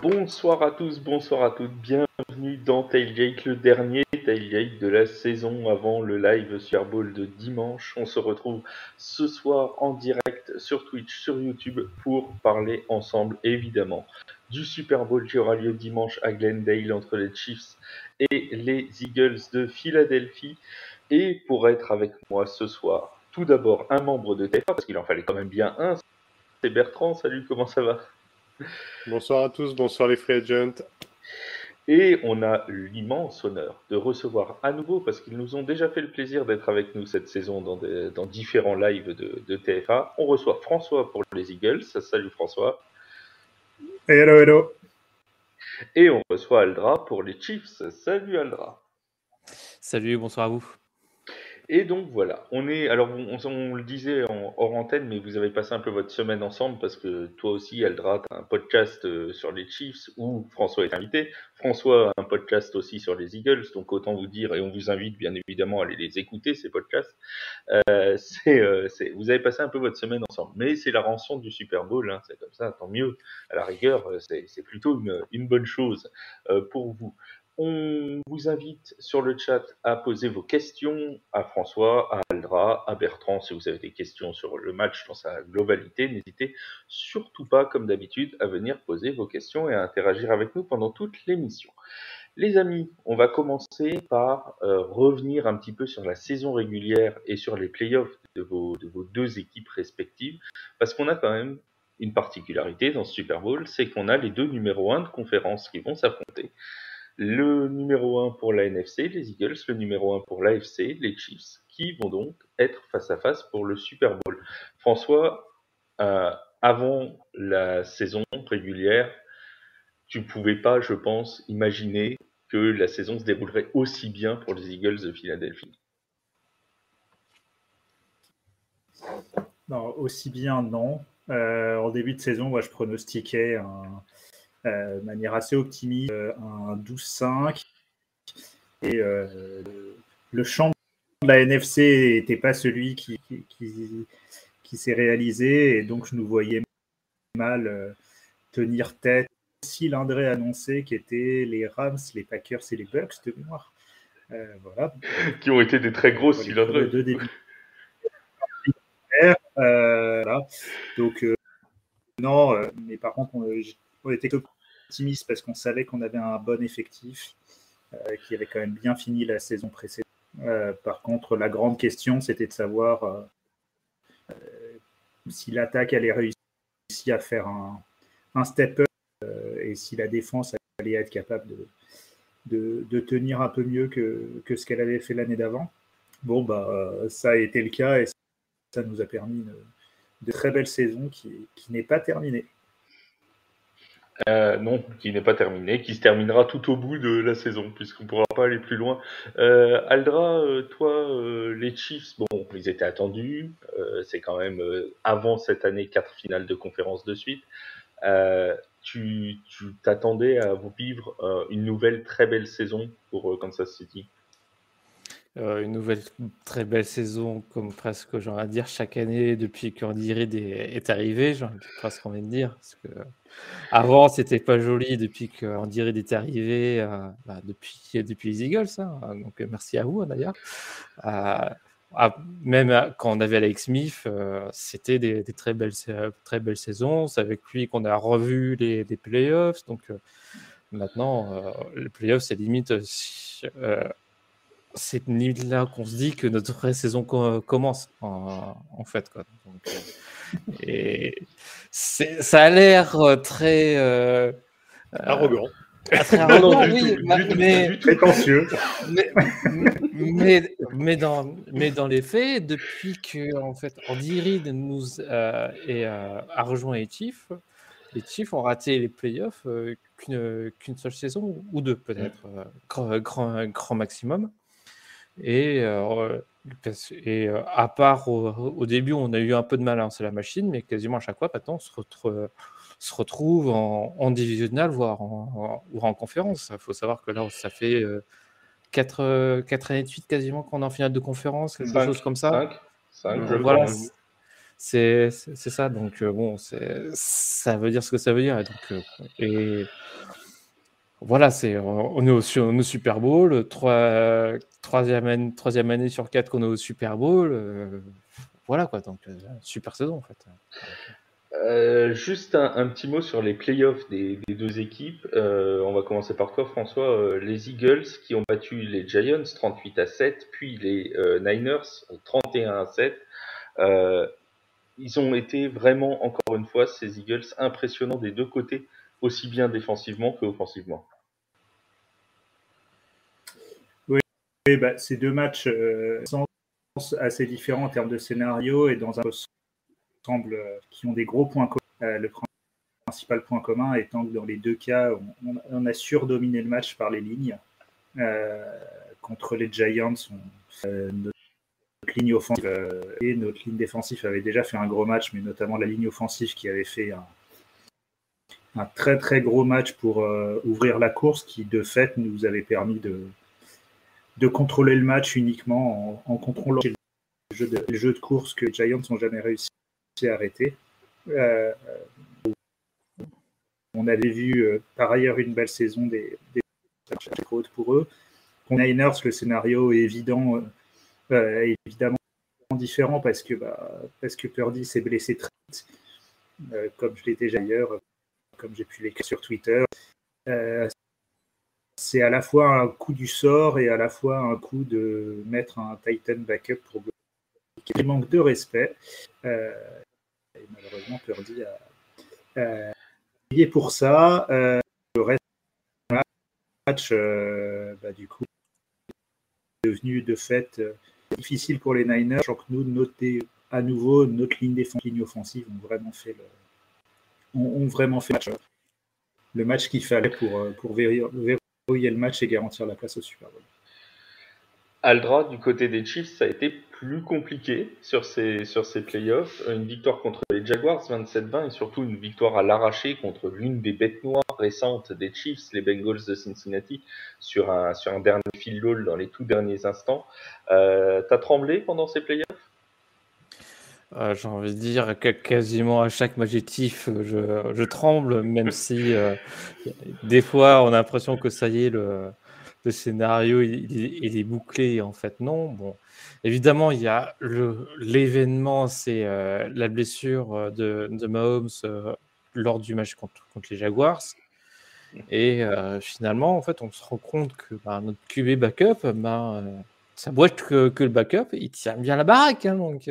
Bonsoir à tous, bonsoir à toutes, bienvenue dans Tailgate, le dernier Tailgate de la saison avant le live Super Bowl de dimanche. On se retrouve ce soir en direct sur Twitch, sur YouTube pour parler ensemble évidemment du Super Bowl qui aura lieu dimanche à Glendale entre les Chiefs et les Eagles de Philadelphie. Et pour être avec moi ce soir, tout d'abord un membre de TFA, parce qu'il en fallait quand même bien un, c'est Bertrand. Salut, comment ça va ? Bonsoir à tous, bonsoir les free agents. Et on a l'immense honneur de recevoir à nouveau, parce qu'ils nous ont déjà fait le plaisir d'être avec nous cette saison dans différents lives de TFA, on reçoit François pour les Eagles. Salut François. Hello, hello. Et on reçoit Aldra pour les Chiefs. Salut Aldra. Salut, bonsoir à vous. Et donc voilà, on le disait hors antenne, mais vous avez passé un peu votre semaine ensemble parce que toi aussi, Aldra, tu as un podcast sur les Chiefs où François est invité. François a un podcast aussi sur les Eagles, donc autant vous dire, et on vous invite bien évidemment à aller les écouter, ces podcasts. Vous avez passé un peu votre semaine ensemble, mais c'est la rançon du Super Bowl, hein, c'est comme ça, tant mieux. À la rigueur, c'est plutôt une bonne chose pour vous. On vous invite sur le chat à poser vos questions à François, à Aldra, à Bertrand. Si vous avez des questions sur le match dans sa globalité, n'hésitez surtout pas, comme d'habitude, à venir poser vos questions et à interagir avec nous pendant toute l'émission. Les amis, on va commencer par revenir un petit peu sur la saison régulière et sur les playoffs de vos deux équipes respectives, parce qu'on a quand même une particularité dans ce Super Bowl, c'est qu'on a les deux numéros 1 de conférence qui vont s'affronter. Le numéro 1 pour la NFC, les Eagles, le numéro 1 pour l'AFC, les Chiefs, qui vont donc être face à face pour le Super Bowl. François, avant la saison régulière, tu pouvais pas, je pense, imaginer que la saison se déroulerait aussi bien pour les Eagles de Philadelphie. Non, aussi bien, non. En début de saison, moi, je pronostiquais de manière assez optimiste un 12-5. Et le champ de la NFC n'était pas celui qui s'est réalisé. Et donc, je nous voyais mal tenir tête. Si l'André annonçait qu'étaient les Rams, les Packers et les Bucks de mémoire. Voilà. Qui ont été des très gros cylindres. Deux débuts. Voilà. Donc, non, mais par contre, on était optimiste parce qu'on savait qu'on avait un bon effectif qui avait quand même bien fini la saison précédente. Par contre, la grande question, c'était de savoir si l'attaque allait réussir à faire un step-up et si la défense allait être capable de tenir un peu mieux que ce qu'elle avait fait l'année d'avant. Bon, ça a été le cas et ça nous a permis de très belle saison qui n'est pas terminée. Non, qui n'est pas terminée, qui se terminera tout au bout de la saison, puisqu'on ne pourra pas aller plus loin. Aldra, toi, les Chiefs, bon, ils étaient attendus. C'est quand même avant cette année 4 finales de conférence de suite. Tu t'attendais à vous vivre une nouvelle très belle saison pour Kansas City? Une nouvelle très belle saison, comme presque, j'ai envie de dire, chaque année depuis qu'Andy Reid est arrivé, j'ai presque envie de dire. Parce que avant, c'était pas joli depuis qu'Andy Reid est arrivé, depuis les Eagles. Hein, donc, merci à vous, d'ailleurs. Même quand on avait Alex Smith, c'était des très belles saisons. C'est avec lui qu'on a revu les playoffs. Donc, maintenant, les playoffs, c'est limite... c'est là qu'on se dit que notre vraie saison commence en fait, quoi. Donc, et ça a l'air très arrogant. Très arrogant, oui, mais prétentieux. Mais dans les faits, depuis que en fait Andy Reid a rejoint les Chiefs ont raté les playoffs qu'une seule saison ou deux peut-être, grand maximum. Et à part au début, on a eu un peu de mal à lancer la machine, mais quasiment à chaque fois, maintenant, on se retrouve en divisional, voire en conférence. Il faut savoir que là, ça fait 4 années de suite quasiment qu'on est en finale de conférence, quelque chose comme ça. 5, voilà, C'est ça. Donc, bon, ça veut dire ce que ça veut dire. Et donc, voilà, on est au Super Bowl, troisième année sur 4 qu'on est au Super Bowl. Voilà quoi, donc super saison en fait. Juste un petit mot sur les playoffs des deux équipes. On va commencer par toi, François. Les Eagles qui ont battu les Giants 38-7, puis les Niners 31-7. Ils ont été vraiment, encore une fois, ces Eagles impressionnants des deux côtés, aussi bien défensivement qu'offensivement. Oui, ces deux matchs assez différents en termes de scénario et dans un ensemble qui ont des gros points communs. Le principal point commun étant que dans les deux cas, on a surdominé le match par les lignes. Contre les Giants, notre ligne offensive et notre ligne défensive avait déjà fait un gros match, mais notamment la ligne offensive qui avait fait un très très gros match pour ouvrir la course, qui de fait nous avait permis de contrôler le match uniquement en contrôlant le jeu de course que les Giants n'ont jamais réussi à arrêter. On avait vu par ailleurs une belle saison des hautes pour eux. Pour les Niners, le scénario est évidemment différent parce que Purdy s'est blessé très vite, comme je l'étais déjà ailleurs, comme j'ai pu l'écrire sur Twitter. C'est à la fois un coup du sort et à la fois un coup de mettre un Titan backup pour bloquer. Il manque de respect. Et malheureusement, Purdy a payé pour ça. Le reste du match, du coup, est devenu de fait difficile pour les Niners. Je crois que nous, à nouveau, notre ligne défensive, ligne offensive ont vraiment fait le match qu'il fallait pour verrouiller le match et garantir la place au Super Bowl. Aldra, du côté des Chiefs, ça a été plus compliqué sur ces playoffs. Une victoire contre les Jaguars, 27-20, et surtout une victoire à l'arraché contre l'une des bêtes noires récentes des Chiefs, les Bengals de Cincinnati, sur un dernier field goal dans les tout derniers instants. T'as tremblé pendant ces playoffs ? J'ai envie de dire que quasiment à chaque match je tremble, même si des fois on a l'impression que ça y est, le scénario il est bouclé. En fait, non. Bon, évidemment, il y a l'événement, c'est la blessure de Mahomes lors du match contre les Jaguars. Et finalement, en fait, on se rend compte que notre QB backup, ça doit être que le backup, il tient bien la baraque. Hein, donc,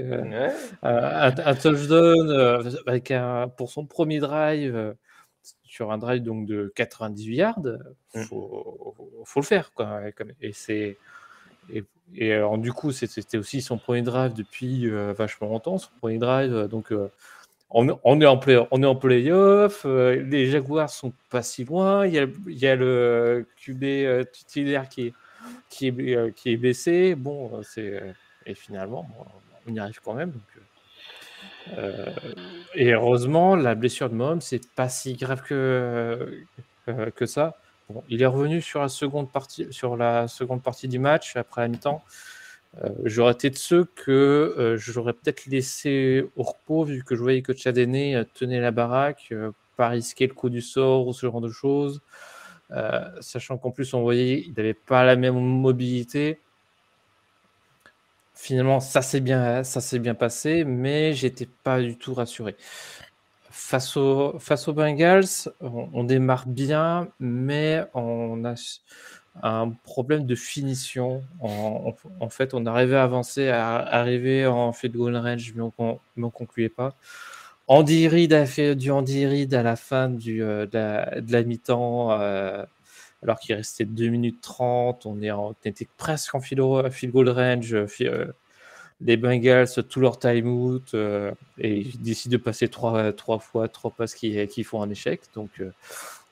un touchdown pour son premier drive, sur un drive donc, de 98 yards, faut le faire. Quoi. Et du coup, c'était aussi son premier drive depuis vachement longtemps. Son premier drive, donc on est en playoff. Les Jaguars sont pas si loin. Il y a le QB titulaire qui est baissé. Bon, et finalement, on y arrive quand même. Donc, et heureusement, la blessure de Mahomes, c'est pas si grave que ça. Bon, il est revenu sur la seconde partie du match après la mi-temps. J'aurais été de ceux que j'aurais peut-être laissé au repos, vu que je voyais que Chadene tenait la baraque, pas risquer le coup du sort ou ce genre de choses, sachant qu'en plus on voyait qu'il n'avait pas la même mobilité. Finalement, ça s'est bien passé, mais j'étais pas du tout rassuré. Face aux Bengals, on démarre bien, mais on a un problème de finition. En fait, on arrivait à avancer, à arriver en field goal range, mais on ne concluait pas. Andy Reid a fait du Andy Reid à la fin de la mi-temps, alors qu'il restait 2 minutes 30. On était presque en field goal range. Les Bengals, tout leur time-out, et ils décident de passer trois passes qui font un échec. Donc,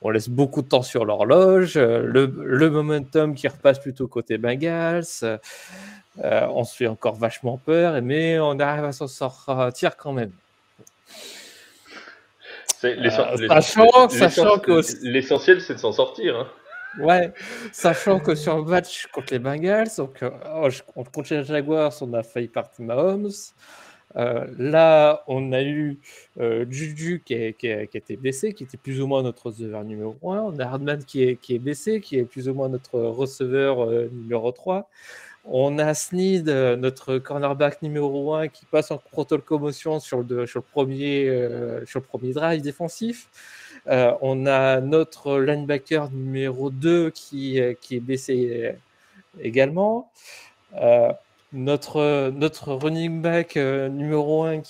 on laisse beaucoup de temps sur l'horloge. Le momentum qui repasse plutôt côté Bengals. On se fait encore vachement peur, mais on arrive à s'en sortir quand même. Sachant que l'essentiel, c'est de s'en sortir. Hein. Ouais, sachant que sur le match contre les Bengals, donc contre les Jaguars, on a failli partir Mahomes. Là, on a eu Juju qui a été blessé, qui était plus ou moins notre receveur numéro 1. On a Hardman qui est blessé, qui est plus ou moins notre receveur numéro 3. On a Snead, notre cornerback numéro 1, qui passe en protocole commotion sur le premier drive défensif. On a notre linebacker numéro 2 qui est blessé également. Notre running back numéro 1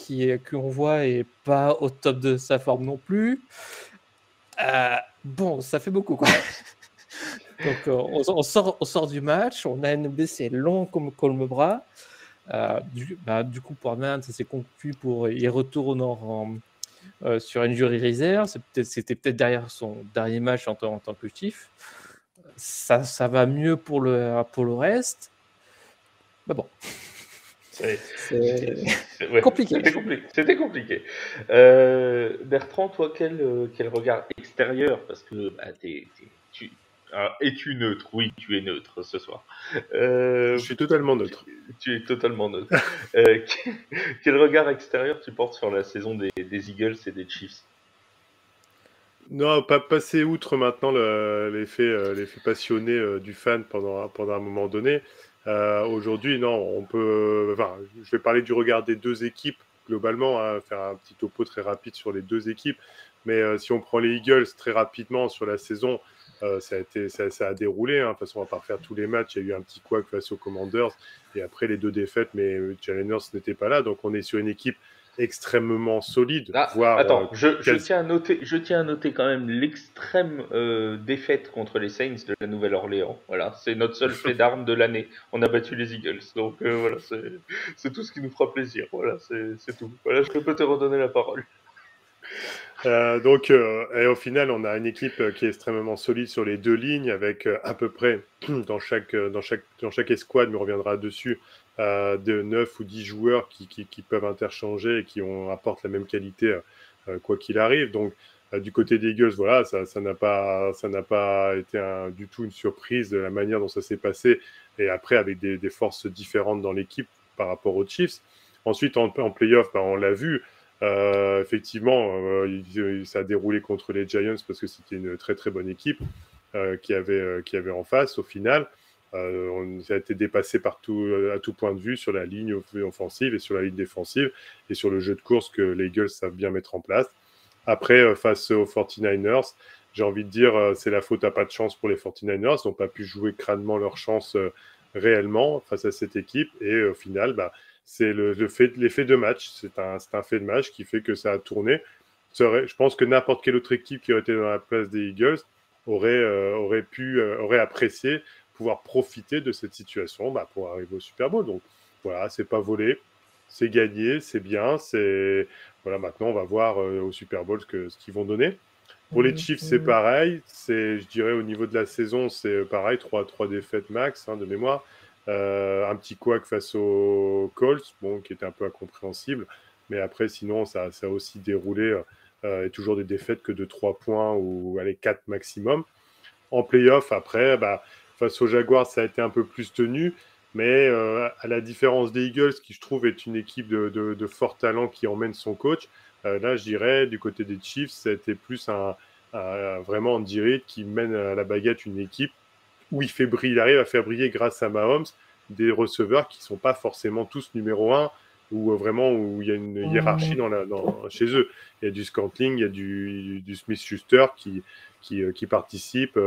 qu'on voit est pas au top de sa forme non plus. Bon, ça fait beaucoup, quoi. Donc, on sort du match, on a une blessé long comme Colmebras. Du coup, pour Hardman, ça s'est conclu il retourne sur injury reserve. C'était peut-être derrière son dernier match en tant que Chief. Ça va mieux pour le reste. Mais bon. C'est compliqué. C'était compliqué. Bertrand, toi, quel regard extérieur, parce que es-tu neutre? Oui, tu es neutre ce soir. Je suis totalement neutre. Tu es totalement neutre. Quel regard extérieur tu portes sur la saison des Eagles et des Chiefs? Non, pas passer outre maintenant l'effet passionné du fan pendant un moment donné. Aujourd'hui, non, je vais parler du regard des deux équipes globalement, hein, faire un petit topo très rapide sur les deux équipes. Mais si on prend les Eagles très rapidement sur la saison, ça a déroulé. Hein. De toute façon, on va pas refaire tous les matchs. Il y a eu un petit couac face aux Commanders et après les 2 défaites, mais Jalen Hurts n'était pas là. Donc on est sur une équipe extrêmement solide. Attends, je tiens à noter quand même l'extrême défaite contre les Saints de la Nouvelle-Orléans. Voilà, c'est notre seul fait d'armes de l'année. On a battu les Eagles, donc voilà, c'est tout ce qui nous fera plaisir. Voilà, c'est tout. Voilà, je peux te redonner la parole. Et au final, on a une équipe qui est extrêmement solide sur les 2 lignes, avec à peu près dans chaque escouade, mais on reviendra dessus, de 9 ou 10 joueurs qui peuvent interchanger et qui apportent la même qualité quoi qu'il arrive. Donc du côté des Eagles, voilà, ça n'a pas été du tout une surprise de la manière dont ça s'est passé, et après avec des forces différentes dans l'équipe par rapport aux Chiefs. Ensuite en playoff, on l'a vu. Effectivement, ça a déroulé contre les Giants parce que c'était une très très bonne équipe qui avait en face au final. Ça a été dépassé à tout point de vue sur la ligne offensive et sur la ligne défensive et sur le jeu de course que les Eagles savent bien mettre en place. Après, face aux 49ers, j'ai envie de dire c'est la faute à pas de chance pour les 49ers. Ils n'ont pas pu jouer crânement leur chance réellement face à cette équipe, et au final, c'est l'effet de match. C'est un fait de match qui fait que ça a tourné. Je pense que n'importe quelle autre équipe qui aurait été dans la place des Eagles aurait apprécié pouvoir profiter de cette situation pour arriver au Super Bowl. Donc voilà, c'est pas volé, c'est gagné, c'est bien. Voilà, maintenant on va voir au Super Bowl ce qu'ils vont donner. Pour les Chiefs, c'est pareil. Je dirais au niveau de la saison, c'est pareil, 3 défaites max de mémoire. Un petit couac face aux Colts, qui était un peu incompréhensible, mais après sinon ça a aussi déroulé, et toujours des défaites que de 3 points ou 4 maximum. En playoff, après, face aux Jaguars, ça a été un peu plus tenu, mais à la différence des Eagles, qui je trouve est une équipe de fort talent qui emmène son coach, là je dirais du côté des Chiefs, ça a été plus vraiment Andy Reid qui mène à la baguette une équipe où il arrive à faire briller grâce à Mahomes des receveurs qui ne sont pas forcément tous numéro 1, ou vraiment où il y a une hiérarchie chez eux. Il y a du Scantling, il y a du Smith-Schuster qui participe,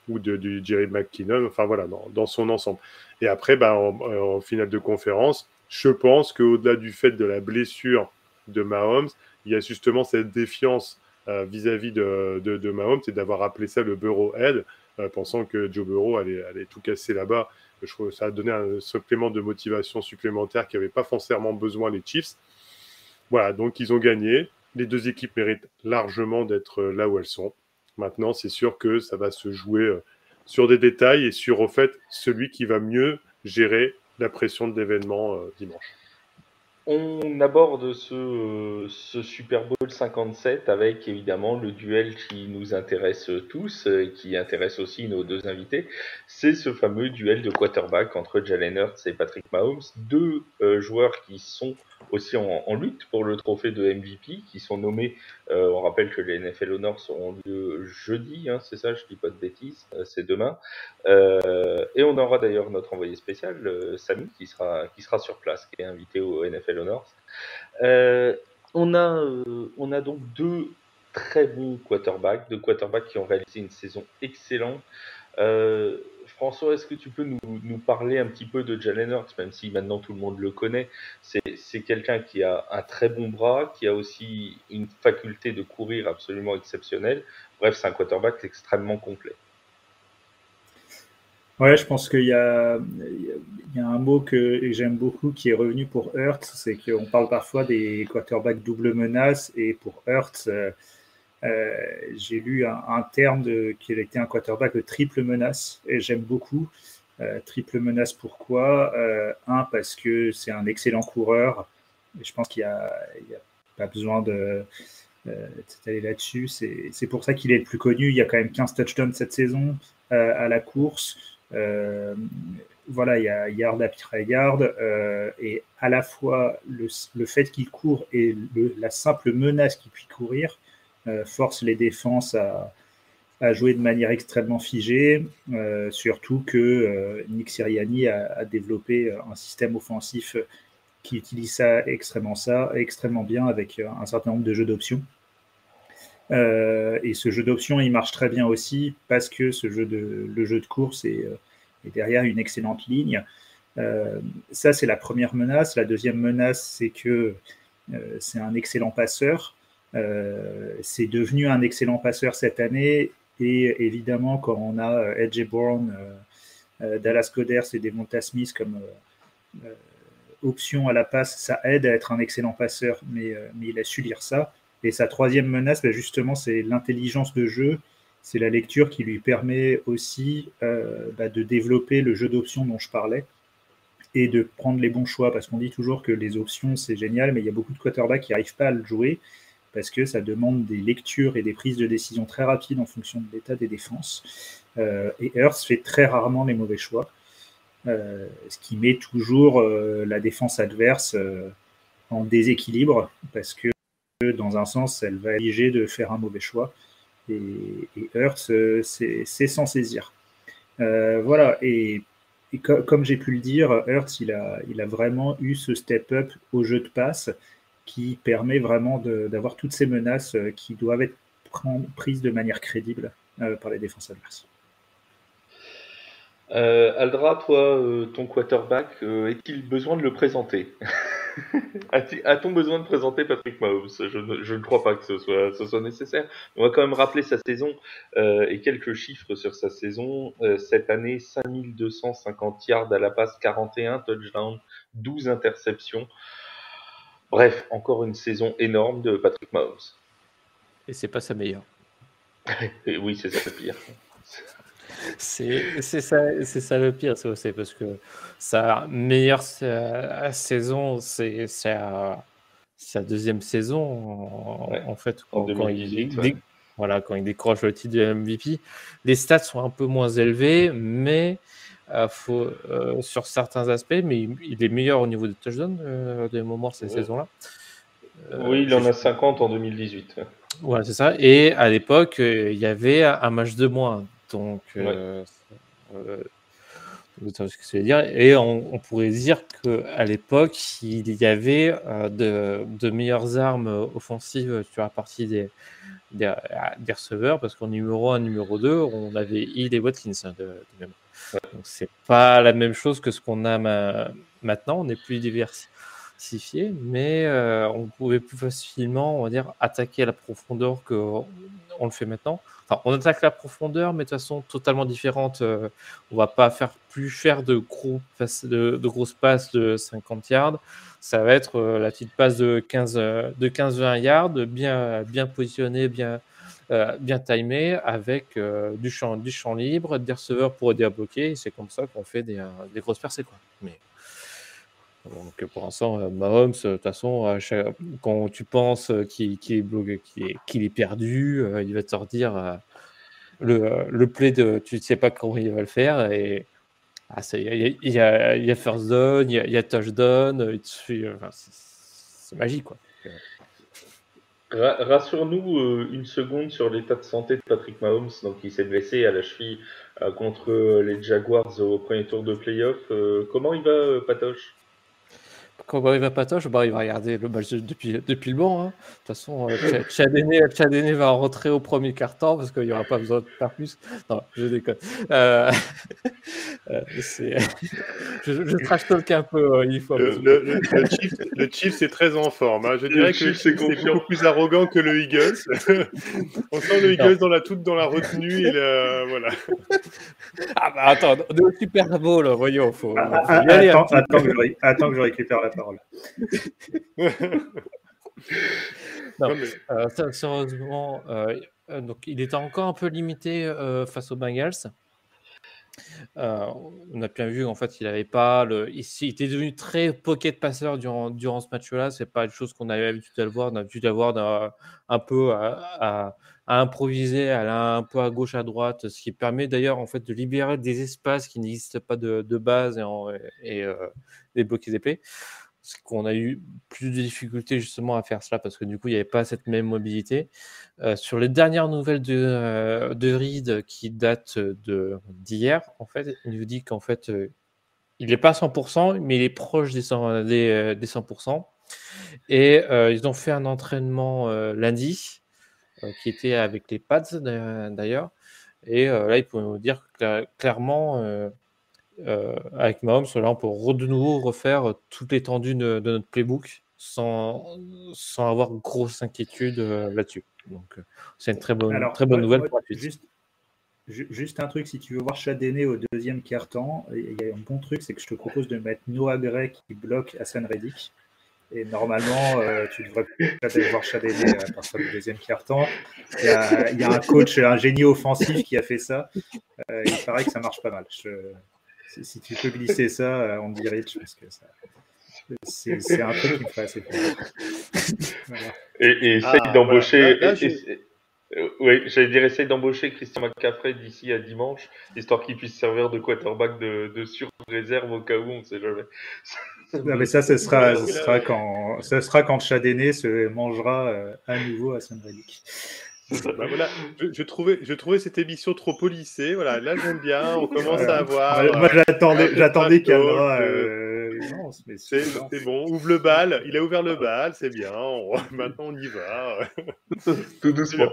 ou du Jerry McKinnon, enfin voilà, dans son ensemble. Et après, en finale de conférence, je pense qu'au-delà du fait de la blessure de Mahomes, il y a justement cette défiance vis-à-vis de Mahomes, et d'avoir appelé ça le Burrowhead, pensant que Joe Burrow allait tout casser là-bas. Je trouve que ça a donné un supplément de motivation supplémentaire qui n'avait pas forcément besoin les Chiefs. Voilà, donc ils ont gagné. Les 2 équipes méritent largement d'être là où elles sont. Maintenant, c'est sûr que ça va se jouer sur des détails et sur, au fait, celui qui va mieux gérer la pression de l'événement dimanche. On aborde ce Super Bowl 57 avec évidemment le duel qui nous intéresse tous et qui intéresse aussi nos 2 invités. C'est ce fameux duel de quarterback entre Jalen Hurts et Patrick Mahomes, 2 joueurs qui sont aussi en lutte pour le trophée de MVP, qui sont nommés. On rappelle que les NFL Honors seront lieu jeudi, hein, c'est ça, je dis pas de bêtises, c'est demain. Et on aura d'ailleurs notre envoyé spécial, Samy, qui sera sur place, qui est invité au NFL Honors. On a donc deux très bons quarterbacks, deux quarterbacks qui ont réalisé une saison excellente. François, est-ce que tu peux nous parler un petit peu de Jalen Hurts, même si maintenant tout le monde le connaît? C'est quelqu'un qui a un très bon bras, qui a aussi une faculté de courir absolument exceptionnelle. Bref, c'est un quarterback extrêmement complet. Ouais, je pense qu'il y a un mot que j'aime beaucoup qui est revenu pour Hurts, c'est qu'on parle parfois des quarterbacks double menace, et pour Hurts, j'ai lu un terme qu'il était un quarterback de triple menace, et j'aime beaucoup. Triple menace, pourquoi? Parce que c'est un excellent coureur, et je pense qu'il n'y a pas besoin d'aller là-dessus. C'est pour ça qu'il est le plus connu. Il y a quand même 15 touchdowns cette saison à la course. Voilà, il y a yard après yard, et à la fois le fait qu'il court et la simple menace qu'il puisse courir force les défenses à jouer de manière extrêmement figée, surtout que Nick Sirianni a développé un système offensif qui utilise ça extrêmement bien, avec un certain nombre de jeux d'options. Et ce jeu d'options, il marche très bien aussi parce que le jeu de course est derrière une excellente ligne. Ça, c'est la première menace. La deuxième menace, c'est que c'est un excellent passeur. C'est devenu un excellent passeur cette année. Et évidemment, quand on a A.J. Brown, Dallas Goedert et Devonta Smith comme option à la passe, ça aide à être un excellent passeur, mais il a su lire ça. Et sa troisième menace, justement, c'est l'intelligence de jeu, c'est la lecture qui lui permet aussi de développer le jeu d'options dont je parlais et de prendre les bons choix, parce qu'on dit toujours que les options, c'est génial, mais il y a beaucoup de quarterbacks qui n'arrivent pas à le jouer parce que ça demande des lectures et des prises de décision très rapides en fonction de l'état des défenses. Et Hurts fait très rarement les mauvais choix, ce qui met toujours la défense adverse en déséquilibre, parce que dans un sens, elle va être obligée de faire un mauvais choix. Et Hurts, c'est s'en saisir. Voilà, et comme j'ai pu le dire, Hurts, il a vraiment eu ce step-up au jeu de passe qui permet vraiment d'avoir toutes ces menaces qui doivent être prises de manière crédible par les défenses adverses. Aldra, toi, ton quarterback, est-il besoin de le présenter? A-t-on besoin de présenter Patrick Mahomes? Je ne crois pas que ce soit nécessaire. On va quand même rappeler sa saison et quelques chiffres sur sa saison. Cette année, 5250 yards à la passe, 41 touchdowns, 12 interceptions. Bref, encore une saison énorme de Patrick Mahomes. Et c'est pas sa meilleure. Et oui, c'est ça le pire. C'est ça le pire, c'est parce que sa meilleure saison, c'est sa deuxième saison, en fait, en 2018, quand il décroche le titre de MVP. Les stats sont un peu moins élevés, mais sur certains aspects, mais il est meilleur au niveau de touchdown des moments ces saisons-là. Oui, il en a 50 en 2018. Ouais, c'est ça. Et à l'époque, il y avait un match de moins. Donc, vous savez ce que ça veut dire. Et on pourrait dire qu'à l'époque, il y avait de meilleures armes offensives sur la partie des receveurs, parce qu'en numéro 1, numéro 2, on avait Hill et Watkins de même. Donc, c'est pas la même chose que ce qu'on a maintenant. On est plus diversifié, mais on pouvait plus facilement, on va dire, attaquer à la profondeur qu'on le fait maintenant. Enfin, on attaque la profondeur, mais de façon totalement différente. On va pas faire de grosses passes de 50 yards. Ça va être la petite passe de 15-20 yards, bien positionnée, bien timé, avec du champ libre, des receveurs pour aider à bloquer. Et c'est comme ça qu'on fait des grosses percées, quoi. Mais donc pour l'instant, Mahomes, de toute façon, quand tu penses qu'il est bloqué, qu'il est perdu, il va te redire le play de tu ne sais pas comment il va le faire, et il y a first down, il y a touchdown, c'est magique, quoi. Rassure-nous une seconde sur l'état de santé de Patrick Mahomes. Donc, il s'est blessé à la cheville contre les Jaguars au premier tour de playoff. Comment il va, Patoche? Quand il va Patoche, il va regarder le match depuis le banc. Hein. De toute façon, Tchadéné va rentrer au premier quart-temps parce qu'il n'y aura pas besoin de faire plus. Non, je déconne. Je trash talk un peu une fois. Le Chiefs est très en forme. Hein. Je dirais que le Chiefs est beaucoup plus arrogant que le Eagles. On sent le Eagles dans la retenue. Et voilà. Ah bah attends, on est au Super Bowl, voyons. Faut y aller. Attends que je récupère la parole. Non, sérieusement, donc il était encore un peu limité face aux Bengals. On a bien vu en fait il avait pas il était devenu très pocket passeur durant ce match-là. C'est pas une chose qu'on avait l'habitude de le voir. On a l'habitude de le voir un peu à improviser, aller un peu à gauche, à droite, ce qui permet d'ailleurs en fait de libérer des espaces qui n'existent pas de base et débloquer des plays. Parce qu'on a eu plus de difficultés justement à faire cela parce que du coup il n'y avait pas cette même mobilité. Sur les dernières nouvelles de Reed qui datent d'hier, en fait, il nous dit qu'en fait il n'est pas à 100%, mais il est proche des 100%. Et ils ont fait un entraînement lundi qui était avec les pads d'ailleurs. Et là, ils pouvaient nous dire clairement avec Mahomes, là, on peut de nouveau refaire toute l'étendue de notre playbook sans avoir grosse inquiétude là-dessus. Donc, c'est une très bonne nouvelle pour la suite. Juste un truc, si tu veux voir Chadéné au deuxième quart-temps, il y a un bon truc, c'est que je te propose de mettre Noah Gray qui bloque Hassan Reddick. Et normalement, tu devrais peut-être voir Chadéné à partir du deuxième quart-temps. Il y a un coach, un génie offensif qui a fait ça. Il paraît que ça marche pas mal. Si tu peux glisser ça en direct, parce que c'est un truc qui me fait assez plaisir. Voilà. Et essaye d'embaucher. Oui, j'allais dire, essaye d'embaucher Christian McCaffrey d'ici à dimanche, histoire qu'il puisse servir de quarterback de sur-réserve au cas où, on ne sait jamais. Non, mais ça, ce sera quand Chadéné se mangera à nouveau à Hassan Reddick. Bah voilà, je trouvais cette émission trop policée. Voilà, là j'aime bien. On commence à avoir. Moi j'attendais qu'Alra. Non, mais c'est bon. Ouvre le bal. Il a ouvert le bal, c'est bien. Maintenant on y va. Tout doucement.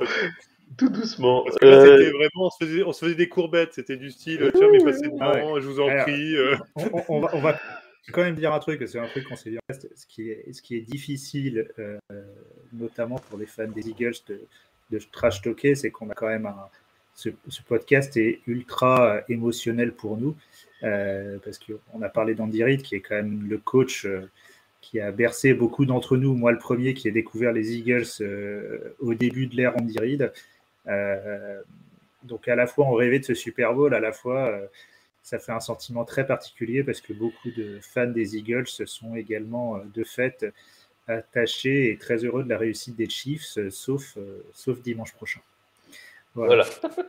Tout doucement. Parce que là, c'était vraiment, on se faisait des courbettes. C'était du style, tiens, mais passez devant, je vous en prie. On va quand même dire un truc, c'est un truc qu'on s'est dit. Ce qui est difficile, notamment pour les fans des Eagles, de trash talker, c'est qu'on a quand même ce podcast est ultra émotionnel pour nous parce qu'on a parlé d'Andy Reid qui est quand même le coach qui a bercé beaucoup d'entre nous, moi le premier qui ai découvert les Eagles au début de l'ère Andy Reid. Donc à la fois on rêvait de ce Super Bowl, à la fois ça fait un sentiment très particulier parce que beaucoup de fans des Eagles sont également de fait attachés et très heureux de la réussite des Chiefs, sauf dimanche prochain. Voilà.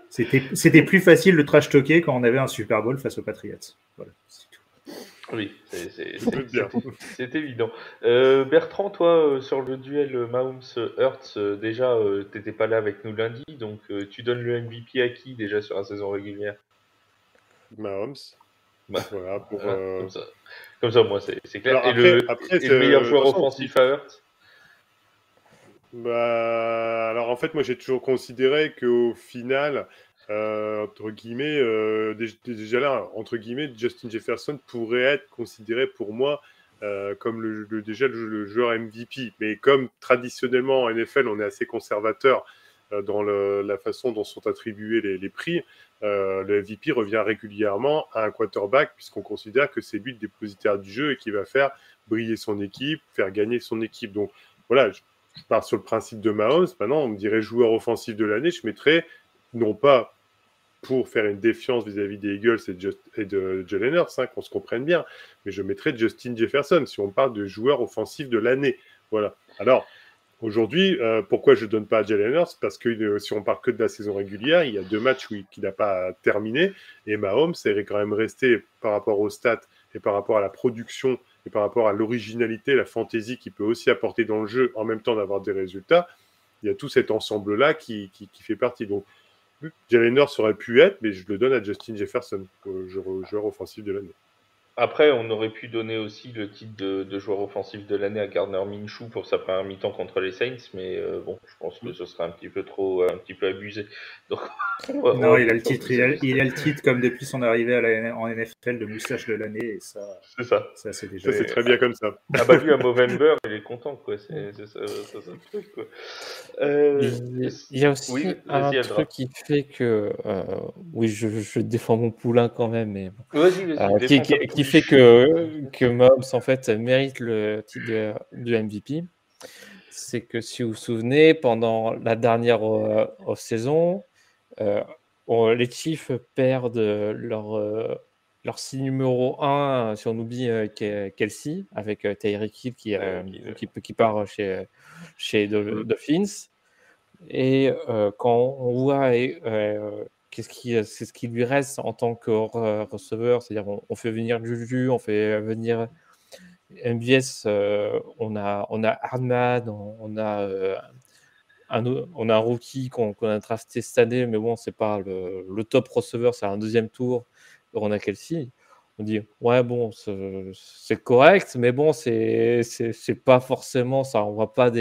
C'était plus facile de trash talker quand on avait un Super Bowl face aux Patriots. Voilà, c'est tout. Oui, c'est évident. Bertrand, toi, sur le duel Mahomes-Hurts, déjà, tu n'étais pas là avec nous lundi, donc tu donnes le MVP à qui déjà sur la saison régulière? Mahomes. Voilà, comme ça, moi, c'est clair. Alors, et le meilleur joueur offensif à Hurts? Alors en fait, moi j'ai toujours considéré qu'au final, entre guillemets, déjà là, entre guillemets, Justin Jefferson pourrait être considéré pour moi comme le joueur MVP. Mais comme traditionnellement en NFL, on est assez conservateur dans la façon dont sont attribués les prix, le MVP revient régulièrement à un quarterback puisqu'on considère que c'est lui le dépositaire du jeu et qui va faire briller son équipe, faire gagner son équipe. Donc voilà, je pars sur le principe de Mahomes. Maintenant, on me dirait joueur offensif de l'année. Je mettrais, non pas pour faire une défiance vis-à-vis des Eagles et de Jalen Hurts, qu'on se comprenne bien, mais je mettrais Justin Jefferson si on parle de joueur offensif de l'année. Voilà. Alors, aujourd'hui, pourquoi je ne donne pas à Jalen Hurts? Parce que si on parle que de la saison régulière, il y a 2 matchs qu'il n'a pas terminé, et Mahomes est quand même resté, par rapport aux stats et par rapport à la production et par rapport à l'originalité, la fantaisie qu'il peut aussi apporter dans le jeu en même temps d'avoir des résultats, il y a tout cet ensemble-là qui fait partie. Donc, Jalen Hurts aurait pu être, mais je le donne à Justin Jefferson, joueur offensif de l'année. Après, on aurait pu donner aussi le titre de joueur offensif de l'année à Gardner Minshew pour sa première mi-temps contre les Saints, mais bon, je pense que ce serait un petit peu abusé. Donc, non, il a le titre, il a le titre comme depuis son arrivée en NFL de moustache de l'année, et ça, c'est ça. Ça c'est déjà. Ça, c'est très bien comme ça. Ah bah lui, à Movember, il est content, quoi. C'est ça le truc, quoi. Il y a aussi oui, un vas-y, Adra. truc qui fait que, oui, je défends mon poulain quand même, mais Vas-y, défends ta qui fait que Mahomes en fait mérite le titre de MVP. C'est que si vous vous souvenez, pendant la dernière off-saison, les Chiefs perdent leur signe numéro 1, si on oublie Kelsey, avec Tyreek Hill qui part chez Dolphins. Et quand on voit c'est ce qui lui reste en tant que receveur, c'est-à-dire on fait venir Juju, on fait venir MVS, on a Hardman, on a un rookie qu'on a drafté cette année, mais bon, c'est pas le top receveur, c'est un deuxième tour. On a Kelsey. On dit, ouais, bon, c'est correct, mais bon, c'est pas forcément, ça envoie pas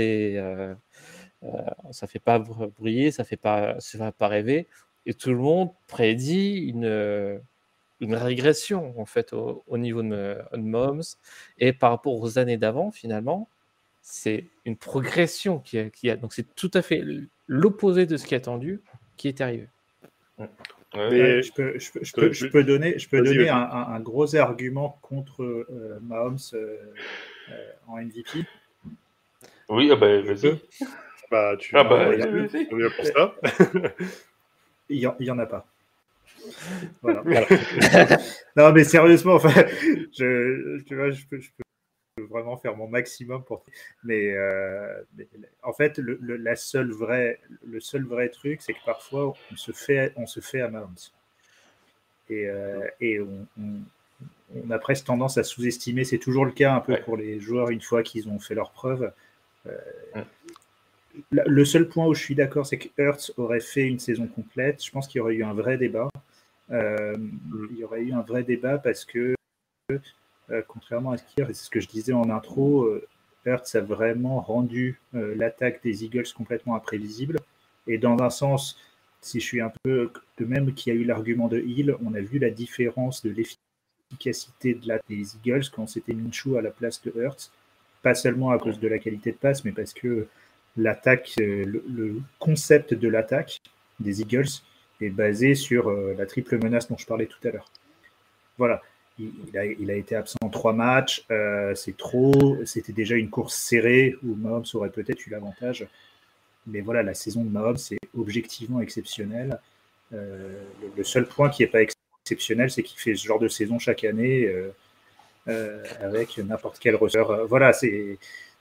ça fait pas briller, ça fait pas rêver. Et tout le monde prédit une régression, en fait, au niveau de Mahomes. Et par rapport aux années d'avant, finalement, c'est une progression qui a. Donc, c'est tout à fait l'opposé de ce qui est attendu qui est arrivé. Mais je peux donner un gros argument contre Mahomes en MVP. Oui, ah bah vas-y. On est là pour ça. Il y en a pas. Voilà. Non, mais sérieusement, enfin, je peux vraiment faire mon maximum pour. Mais en fait, le seul vrai truc, c'est que parfois on se fait à Mahomes. Et on a presque tendance à sous-estimer. C'est toujours le cas un peu pour les joueurs une fois qu'ils ont fait leurs preuves. Le seul point où je suis d'accord, c'est que Hurts aurait fait une saison complète. Je pense qu'il y aurait eu un vrai débat. Il y aurait eu un vrai débat parce que, contrairement à ce qu'il y a, c'est ce que je disais en intro, Hurts a vraiment rendu l'attaque des Eagles complètement imprévisible. Et dans un sens, si je suis un peu de même qu'il y a eu l'argument de Hill, on a vu la différence de l'efficacité des Eagles quand c'était Minshew à la place de Hurts. Pas seulement à cause de la qualité de passe, mais parce que l'attaque, le concept de l'attaque des Eagles est basé sur la triple menace dont je parlais tout à l'heure. Voilà, il a été absent en 3 matchs, c'est trop, c'était déjà une course serrée où Mahomes aurait peut-être eu l'avantage, mais voilà, la saison de Mahomes c'est objectivement exceptionnel. Le seul point qui n'est pas exceptionnel, c'est qu'il fait ce genre de saison chaque année avec n'importe quel receveur. Voilà,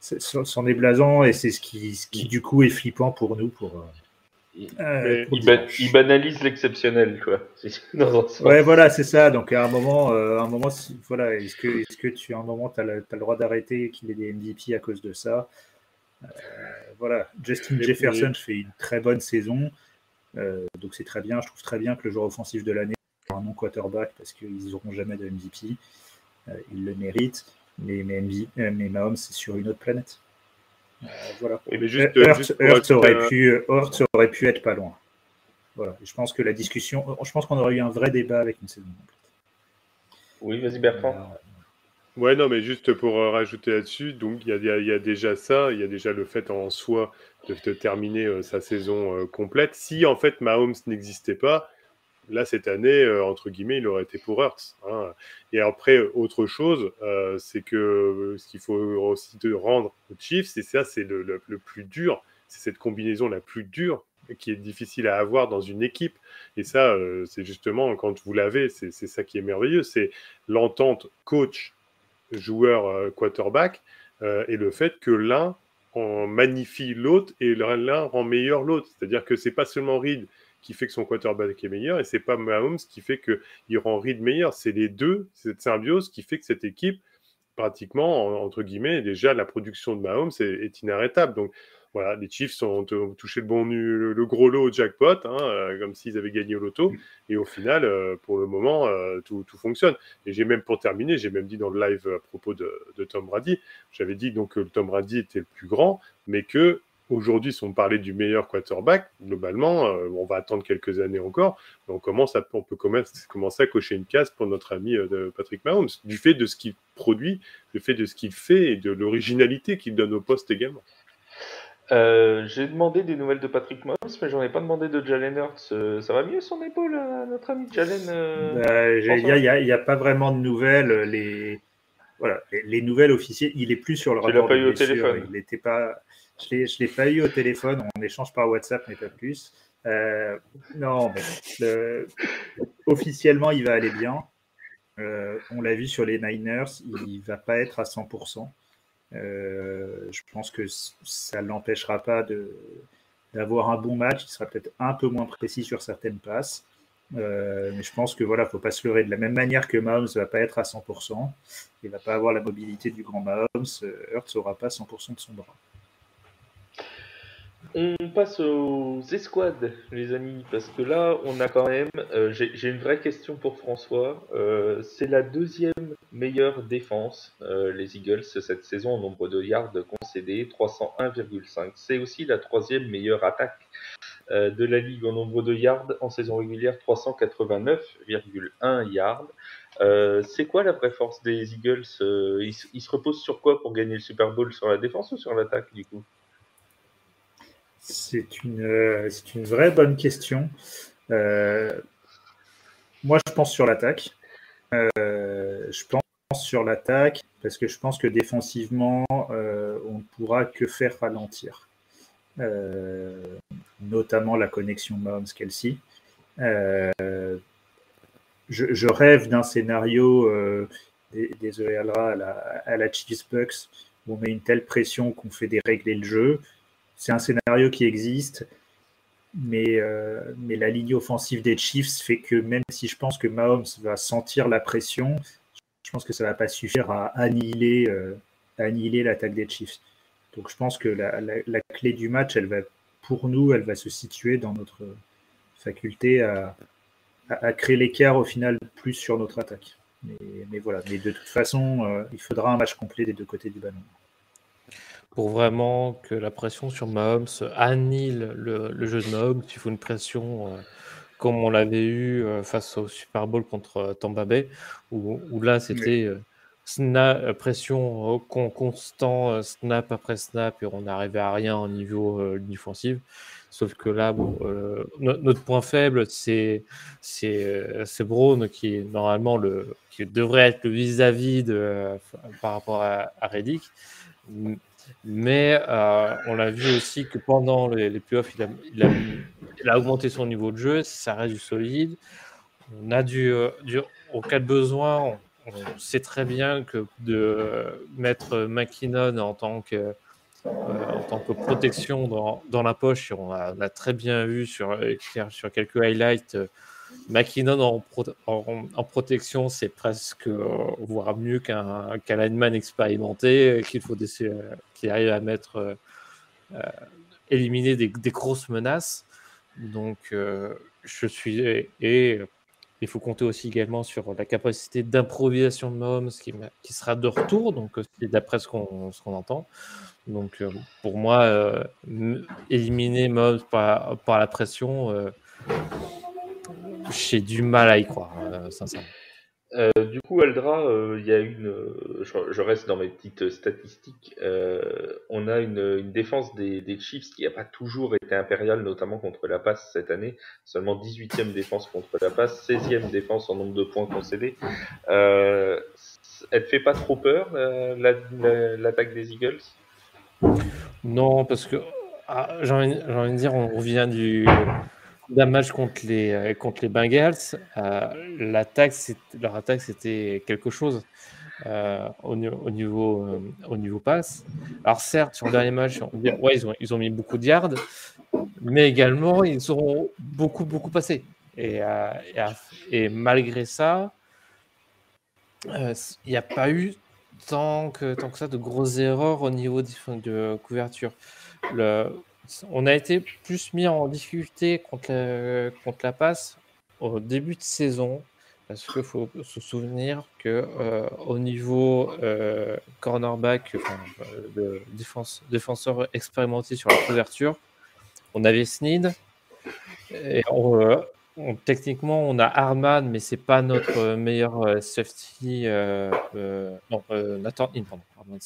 c'en est blasant et c'est ce qui du coup est flippant pour nous. Il banalise l'exceptionnel, quoi. Ouais, voilà, c'est ça. Donc à un moment, voilà, est-ce que tu à un moment t'as le droit d'arrêter qu'il ait des MVP à cause de ça? Voilà, Justin Jefferson fait une très bonne saison, donc c'est très bien. Je trouve très bien que le joueur offensif de l'année soit un non quarterback parce qu'ils n'auront jamais de MVP. Il le mérite, mais Mahomes c'est sur une autre planète. Voilà. Hurts aurait pu être pas loin. Voilà. Je pense que je pense qu'on aurait eu un vrai débat avec une saison complète. Oui, vas-y Bertrand. Ouais, non, mais juste pour rajouter là-dessus, donc il y a déjà ça, il y a déjà le fait en soi de terminer sa saison complète. Si en fait Mahomes n'existait pas, là, cette année, entre guillemets, il aurait été pour Hurts. Hein. Et après, autre chose, c'est que ce qu'il faut aussi rendre aux Chiefs, c'est ça, c'est le plus dur. C'est cette combinaison la plus dure qui est difficile à avoir dans une équipe. Et ça, c'est justement, quand vous l'avez, c'est ça qui est merveilleux. C'est l'entente coach, joueur, quarterback, et le fait que l'un en magnifie l'autre et l'un rend meilleur l'autre. C'est-à-dire que c'est pas seulement Reed qui fait que son quarterback est meilleur, et c'est pas Mahomes qui fait qu'il rend Reed meilleur. C'est les deux, cette symbiose qui fait que cette équipe, pratiquement, entre guillemets, déjà la production de Mahomes est inarrêtable. Donc voilà, les Chiefs ont touché le gros lot au jackpot, comme s'ils avaient gagné au loto. Et au final, pour le moment, tout fonctionne. Et j'ai même dit dans le live à propos de Tom Brady, j'avais dit donc que Tom Brady était le plus grand, mais que aujourd'hui, si on parlait du meilleur quarterback, globalement, on va attendre quelques années encore, mais on peut commencer à cocher une case pour notre ami Patrick Mahomes, du fait de ce qu'il produit, du fait de ce qu'il fait et de l'originalité qu'il donne au poste également. J'ai demandé des nouvelles de Patrick Mahomes, mais j'en ai pas demandé de Jalen Hurts. Ça va mieux son épaule, notre ami Jalen Il n'y a pas vraiment de nouvelles. Les nouvelles officielles, il est plus sur le rapport de blessure. Tu l'as pas eu au téléphone? Il était pas. Je l'ai pas eu au téléphone. On échange par WhatsApp, mais pas plus. Non, mais officiellement, il va aller bien. On l'a vu sur les Niners, il va pas être à 100%. Je pense que ça ne l'empêchera pas d'avoir un bon match. Il sera peut-être un peu moins précis sur certaines passes. Mais je pense que voilà, faut pas se leurrer. De la même manière que Mahomes ne va pas être à 100%, il ne va pas avoir la mobilité du grand Mahomes, Hurts n'aura pas 100% de son bras. On passe aux escouades, les amis, parce que là, on a quand même... j'ai une vraie question pour François. C'est la deuxième meilleure défense, les Eagles, cette saison en nombre de yards concédés, 301,5. C'est aussi la troisième meilleure attaque de la Ligue en nombre de yards en saison régulière, 389,1 yards. C'est quoi la vraie force des Eagles? Ils se reposent sur quoi pour gagner le Super Bowl? Sur la défense ou sur l'attaque, du coup? C'est une vraie bonne question. Moi, je pense sur l'attaque. Je pense sur l'attaque parce que je pense que défensivement, on ne pourra que faire ralentir. Notamment la connexion Mahomes-Kelsey. Je rêve d'un scénario, désolé Aldra, à la Chiefs Bucks, où on met une telle pression qu'on fait dérégler le jeu. C'est un scénario qui existe, mais la ligne offensive des Chiefs fait que même si je pense que Mahomes va sentir la pression, je pense que ça ne va pas suffire à annihiler l'attaque des Chiefs. Donc je pense que la clé du match, pour nous, elle va se situer dans notre faculté à créer l'écart au final plus sur notre attaque. Mais voilà, mais de toute façon, il faudra un match complet des deux côtés du ballon. Pour vraiment que la pression sur Mahomes annihile le jeu de Mahomes, il faut une pression comme on l'avait eu face au Super Bowl contre Tampa Bay, où là c'était pression constant, snap après snap, et on n'arrivait à rien au niveau offensif. Sauf que là, notre point faible, c'est Brown, qui est normalement qui devrait être le vis-à-vis par rapport à Reddick. Mais on l'a vu aussi que pendant les playoffs, il a augmenté son niveau de jeu, ça reste du solide. On a au cas de besoin, on sait très bien que de mettre McKinnon en tant que protection dans la poche, on a très bien vu sur quelques highlights, McKinnon en protection, c'est presque voire mieux qu'un lineman expérimenté qu'il arrive à mettre éliminer des grosses menaces. Donc il faut compter aussi également sur la capacité d'improvisation de Mahomes qui sera de retour, donc d'après ce qu'on entend. Donc pour moi, éliminer Mahomes par la pression, j'ai du mal à y croire, sincèrement. Du coup, Aldra, il y a je reste dans mes petites statistiques. On a une défense des Chiefs qui n'a pas toujours été impériale, notamment contre la passe cette année. Seulement 18e défense contre la passe, 16e défense en nombre de points concédés. Elle ne fait pas trop peur, l'attaque des Eagles? Non, parce que j'ai envie de dire, on revient d'un match contre les Bengals. Leur attaque, c'était quelque chose au niveau passe. Alors certes, sur le dernier match, ils ont mis beaucoup de yards, mais également, ils ont beaucoup passé. Et malgré ça, il n'y a pas eu tant que ça de grosses erreurs au niveau de couverture. On a été plus mis en difficulté contre la passe au début de saison, parce qu'il faut se souvenir que au niveau cornerback, de défenseur expérimenté sur la couverture, on avait Snead, et techniquement, on a Harman, mais c'est pas notre meilleur safety. Non, Nathan Inn, pardon. Harman,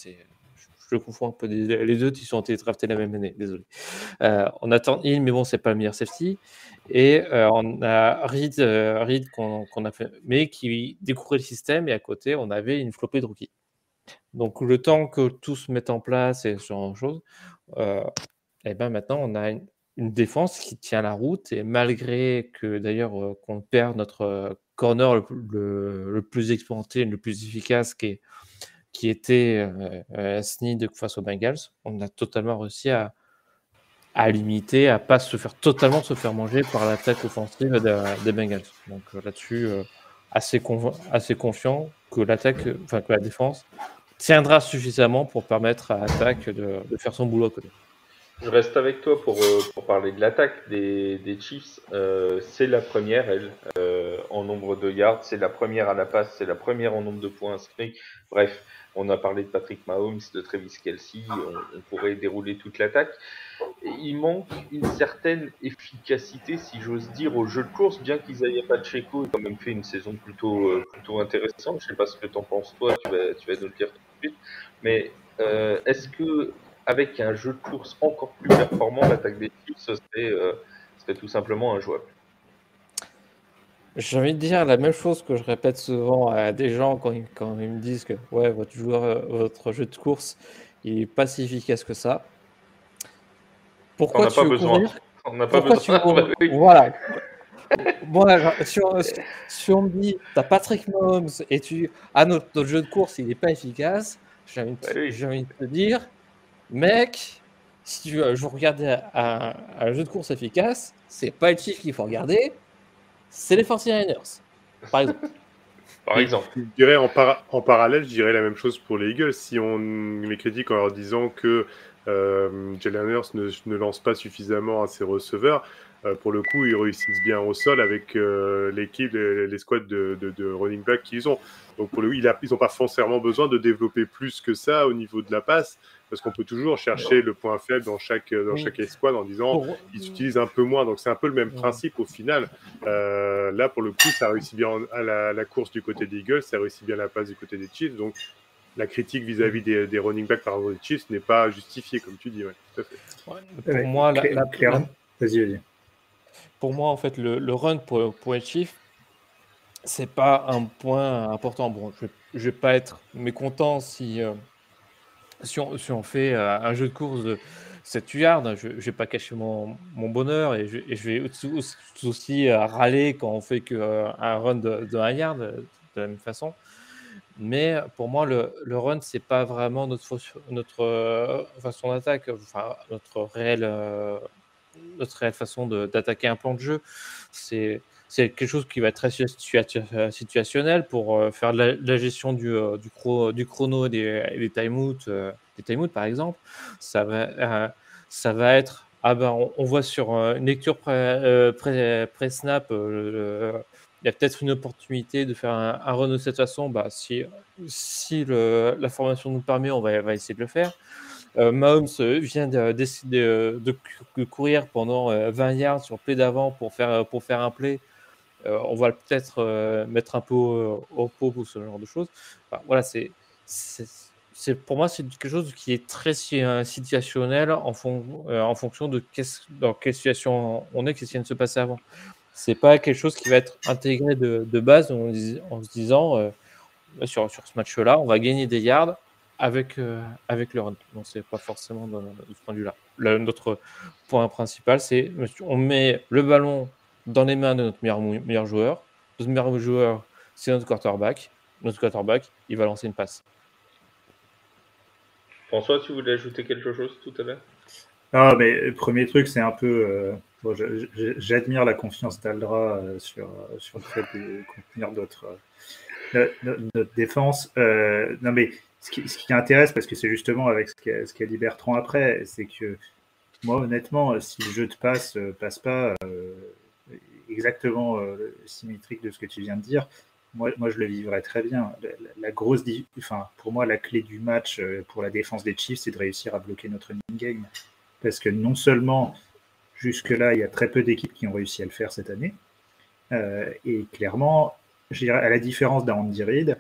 je confonds un peu les deux qui sont été draftés la même année, désolé. On a Nathan Inn, mais bon, c'est pas le meilleur safety. Et on a Reed qu'on a fait, mais qui découvrait le système, et à côté, on avait une flopée de rookies. Donc, le temps que tout se mette en place et ce genre de choses, et ben maintenant, on a une défense qui tient la route, et malgré que d'ailleurs qu'on perd notre corner le plus expérimenté, le plus efficace, qui était Snead face aux Bengals, on a totalement réussi à limiter, à pas se faire manger par l'attaque offensive des Bengals. Donc là-dessus, assez confiant que que la défense tiendra suffisamment pour permettre à l'attaque de faire son boulot à côté. Je reste avec toi pour parler de l'attaque des Chiefs. C'est la première, elle, en nombre de yards. C'est la première à la passe. C'est la première en nombre de points inscrits. Bref, on a parlé de Patrick Mahomes, de Travis Kelce. On pourrait dérouler toute l'attaque. Et il manque une certaine efficacité, si j'ose dire, au jeu de course, bien qu'Isaiah Pacheco ait quand même fait une saison plutôt intéressante. Je ne sais pas ce que tu en penses, toi. Tu vas nous le dire tout de suite. Mais est-ce que avec un jeu de course encore plus performant, l'attaque des Chiefs serait tout simplement injouable? J'ai envie de dire la même chose que je répète souvent à des gens quand ils me disent que ouais, votre jeu de course, il est pas si efficace que ça. Pourquoi tu veux courir? On n'a pas besoin. Bah oui. Voilà. Moi, si on me dit t'as Patrick Mahomes et notre jeu de course il est pas efficace, j'ai envie de te dire, mec, si tu veux regarder un jeu de course efficace, c'est pas les Chiefs qu'il faut regarder, c'est les 49ers, par exemple. Par exemple. Je dirais en parallèle, je dirais la même chose pour les Eagles. Si on les critique en leur disant que Jalen Hurts ne lance pas suffisamment à ses receveurs, pour le coup, ils réussissent bien au sol avec l'équipe, les squads de running back qu'ils ont. Donc pour lui, ils n'ont pas forcément besoin de développer plus que ça au niveau de la passe, parce qu'on peut toujours chercher le point faible dans chaque escouade en disant ils utilisent un peu moins. Donc c'est un peu le même principe au final. Là, pour le coup, ça réussit bien à la course du côté des Eagles, ça réussit bien la passe du côté des Chiefs. Donc la critique vis-à-vis des running backs par rapport aux Chiefs n'est pas justifiée, comme tu dis. Ouais, tout à fait. Pour moi, vas-y. Pour moi, en fait, le run pour les Chiefs, c'est pas un point important. Bon, je vais pas être mécontent si on fait un jeu de course de 7 yards. Je vais pas cacher mon bonheur, et je vais aussi râler quand on fait un run de 1 yard de la même façon. Mais pour moi, le run, c'est pas vraiment notre façon d'attaque, enfin notre réelle façon d'attaquer un plan de jeu. C'est quelque chose qui va être très situationnel pour faire la gestion du chrono et des time-out, par exemple. Ça va être, on voit sur une lecture pré-snap, il y a peut-être une opportunité de faire un run de cette façon. Si la formation nous permet, on va essayer de le faire. Mahomes vient décider de courir pendant 20 yards sur le play d'avant pour faire un play. On va peut-être mettre un peu au pot ou ce genre de choses. Enfin, voilà, pour moi, c'est quelque chose qui est très situationnel en fonction de dans quelle situation on est, qu'est-ce qui vient de se passer avant. C'est pas quelque chose qui va être intégré de base en se disant sur ce match-là, on va gagner des yards avec le run. Donc c'est pas forcément de ce point de vue-là. Notre point principal, c'est on met le ballon dans les mains de notre meilleur joueur. Notre meilleur joueur, c'est notre quarterback. Notre quarterback, il va lancer une passe. François, tu voulais ajouter quelque chose tout à l'heure? Ah, mais premier truc, c'est un peu. Bon, j'admire la confiance d'Aldra sur le fait de contenir notre défense. Non, mais ce qui intéresse, parce que c'est justement avec ce qu'a dit Bertrand après, c'est que moi, honnêtement, si le jeu de passe passe pas exactement symétrique de ce que tu viens de dire, moi je le vivrais très bien. Enfin, pour moi, la clé du match pour la défense des Chiefs, c'est de réussir à bloquer notre running game. Parce que non seulement, jusque-là, il y a très peu d'équipes qui ont réussi à le faire cette année, et clairement, je dirais, à la différence d'un Andy Reid,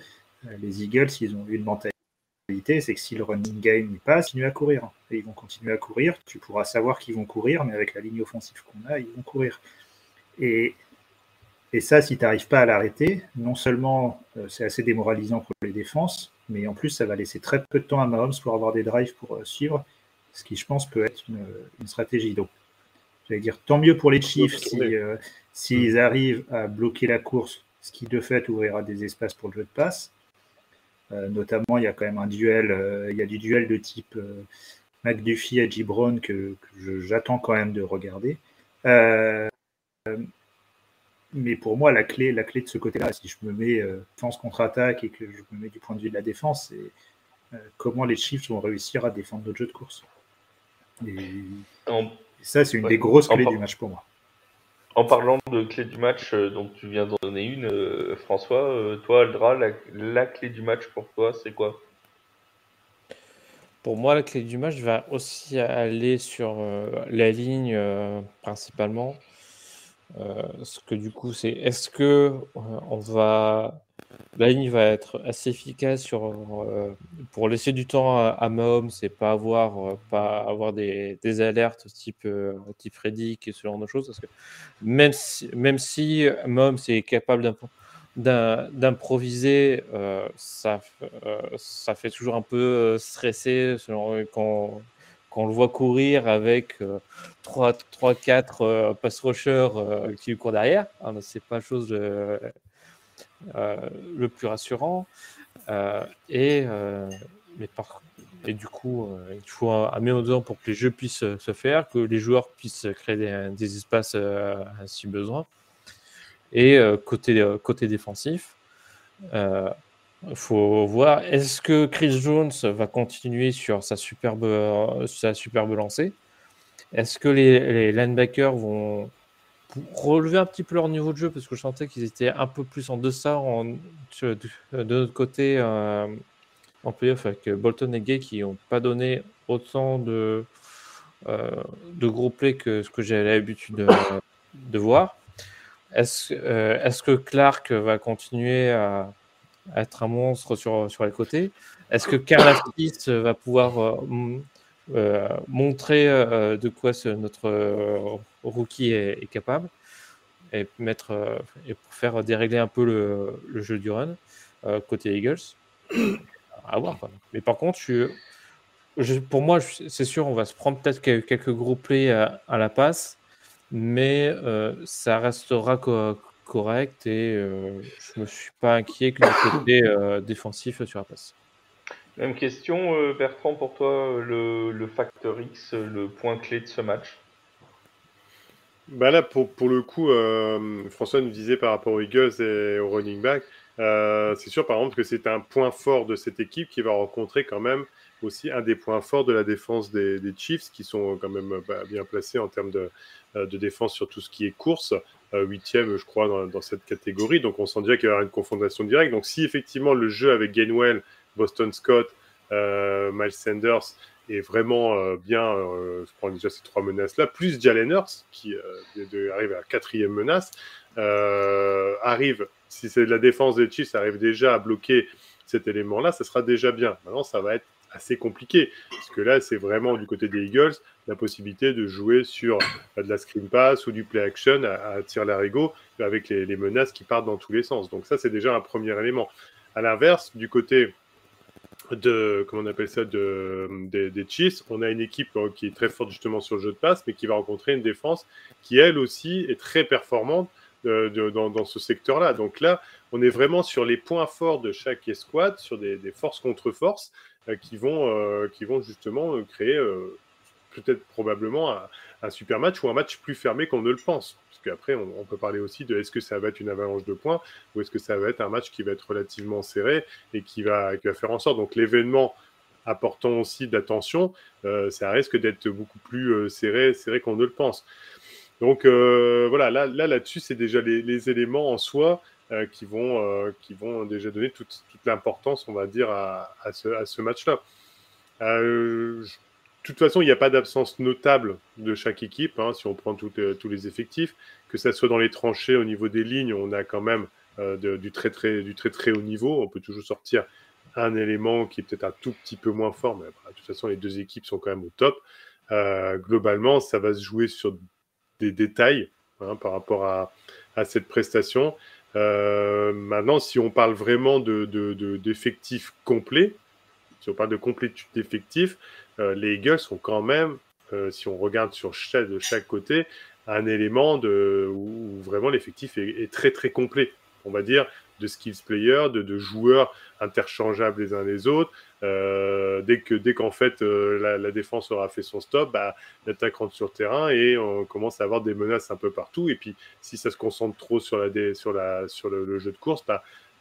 les Eagles, ils ont une mentalité, c'est que si le running game n'y passe, ils continuent à courir. Et ils vont continuer à courir. Tu pourras savoir qu'ils vont courir, mais avec la ligne offensive qu'on a, ils vont courir. Et ça, si tu n'arrives pas à l'arrêter, non seulement c'est assez démoralisant pour les défenses, mais en plus, ça va laisser très peu de temps à Mahomes pour avoir des drives pour suivre, ce qui, je pense, peut être une stratégie. Donc, j'allais dire, tant mieux pour les Chiefs s'ils arrivent à bloquer la course, ce qui, de fait, ouvrira des espaces pour le jeu de passe. Notamment, il y a quand même un duel, il y a du duel de type McDuffie et J. Brown que j'attends quand même de regarder. Mais pour moi, la clé de ce côté-là, si je me mets défense contre-attaque et que je me mets du point de vue de la défense, c'est comment les Chiefs vont réussir à défendre notre jeu de course. Et ça, c'est une des grosses clés du match pour moi. En parlant de clé du match, donc tu viens d'en donner une, François. Toi, Aldra, la clé du match pour toi, c'est quoi? Pour moi, la clé du match va aussi aller sur la ligne principalement. Ce que du coup, c'est est-ce que la ligne va être assez efficace pour laisser du temps à Mahomes et pas avoir des alertes type Reddick et ce genre de choses, parce que même si Mahomes est capable d'improviser, ça fait toujours un peu stresser quand on le voit courir avec 3-4 pass rushers qui lui courent derrière. Alors, c'est pas la chose le plus rassurant. Et du coup, il faut un mélange pour que les jeux puissent se faire, que les joueurs puissent créer des espaces si besoin. Et côté défensif, il faut voir, est-ce que Chris Jones va continuer sur sa superbe lancée? Est-ce que les linebackers vont relever un petit peu leur niveau de jeu, parce que je sentais qu'ils étaient un peu plus en deçà de notre côté en playoff avec Bolton et Gay, qui n'ont pas donné autant de gros plays que ce que j'ai l'habitude de voir. Est-ce que Clark va continuer à être un monstre sur les côtés? Est-ce que Karlaftis va pouvoir montrer de quoi notre rookie est capable et pour faire dérégler un peu le jeu du run côté Eagles? À voir, quoi. Mais par contre, pour moi, c'est sûr, on va se prendre peut-être quelques gros plays à la passe, mais ça restera correct et je me suis pas inquiet que du côté défensif sur la passe. Même question, Bertrand, pour toi, le facteur X, le point clé de ce match? Bah là, pour le coup, François nous disait par rapport aux Eagles et au running back, c'est sûr par exemple que c'est un point fort de cette équipe qui va rencontrer quand même aussi un des points forts de la défense des Chiefs, qui sont quand même bien placés en termes de défense sur tout ce qui est course, 8e je crois dans cette catégorie, donc on sent déjà qu'il y aura une confrontation directe. Donc si effectivement le jeu avec Gainwell, Boston Scott, Miles Sanders est vraiment bien, je prends déjà ces 3 menaces-là, plus Jalen Hurts, qui arrive à la 4e menace, arrive, si c'est de la défense des Chiefs, arrive déjà à bloquer cet élément-là, ça sera déjà bien. Maintenant, ça va être assez compliqué, parce que là, c'est vraiment du côté des Eagles, la possibilité de jouer sur de la screen pass ou du play action à tir larigot, avec les menaces qui partent dans tous les sens. Donc ça, c'est déjà un premier élément. À l'inverse, du côté comment on appelle ça, des Chiefs, on a une équipe qui est très forte justement sur le jeu de passe, mais qui va rencontrer une défense qui elle aussi est très performante dans ce secteur-là. Donc là, on est vraiment sur les points forts de chaque escouade, sur des forces contre forces qui vont justement créer peut-être probablement un super match ou un match plus fermé qu'on ne le pense. Parce qu'après, on peut parler aussi de est-ce que ça va être une avalanche de points ou est-ce que ça va être un match qui va être relativement serré et qui va faire en sorte. Donc l'événement apportant aussi d'attention, ça risque d'être beaucoup plus serré qu'on ne le pense. Donc voilà, là-dessus, c'est déjà les éléments en soi qui vont déjà donner toute l'importance, on va dire, à ce match-là. De toute façon, il n'y a pas d'absence notable de chaque équipe, hein, si on prend tous les effectifs, que ça soit dans les tranchées au niveau des lignes, on a quand même du très haut niveau. On peut toujours sortir un élément qui est peut-être un tout petit peu moins fort, mais de toute façon, les deux équipes sont quand même au top. Globalement, ça va se jouer sur des détails par rapport à cette prestation. Maintenant, si on parle vraiment d'effectifs complets, si on parle de complétude d'effectifs, les Eagles sont quand même, si on regarde de chaque côté, un élément où vraiment l'effectif est très très complet. On va dire de skills players, de joueurs interchangeables les uns les autres. Dès qu'en fait la défense aura fait son stop, l'attaque rentre sur le terrain et on commence à avoir des menaces un peu partout. Et puis si ça se concentre trop sur le jeu de course,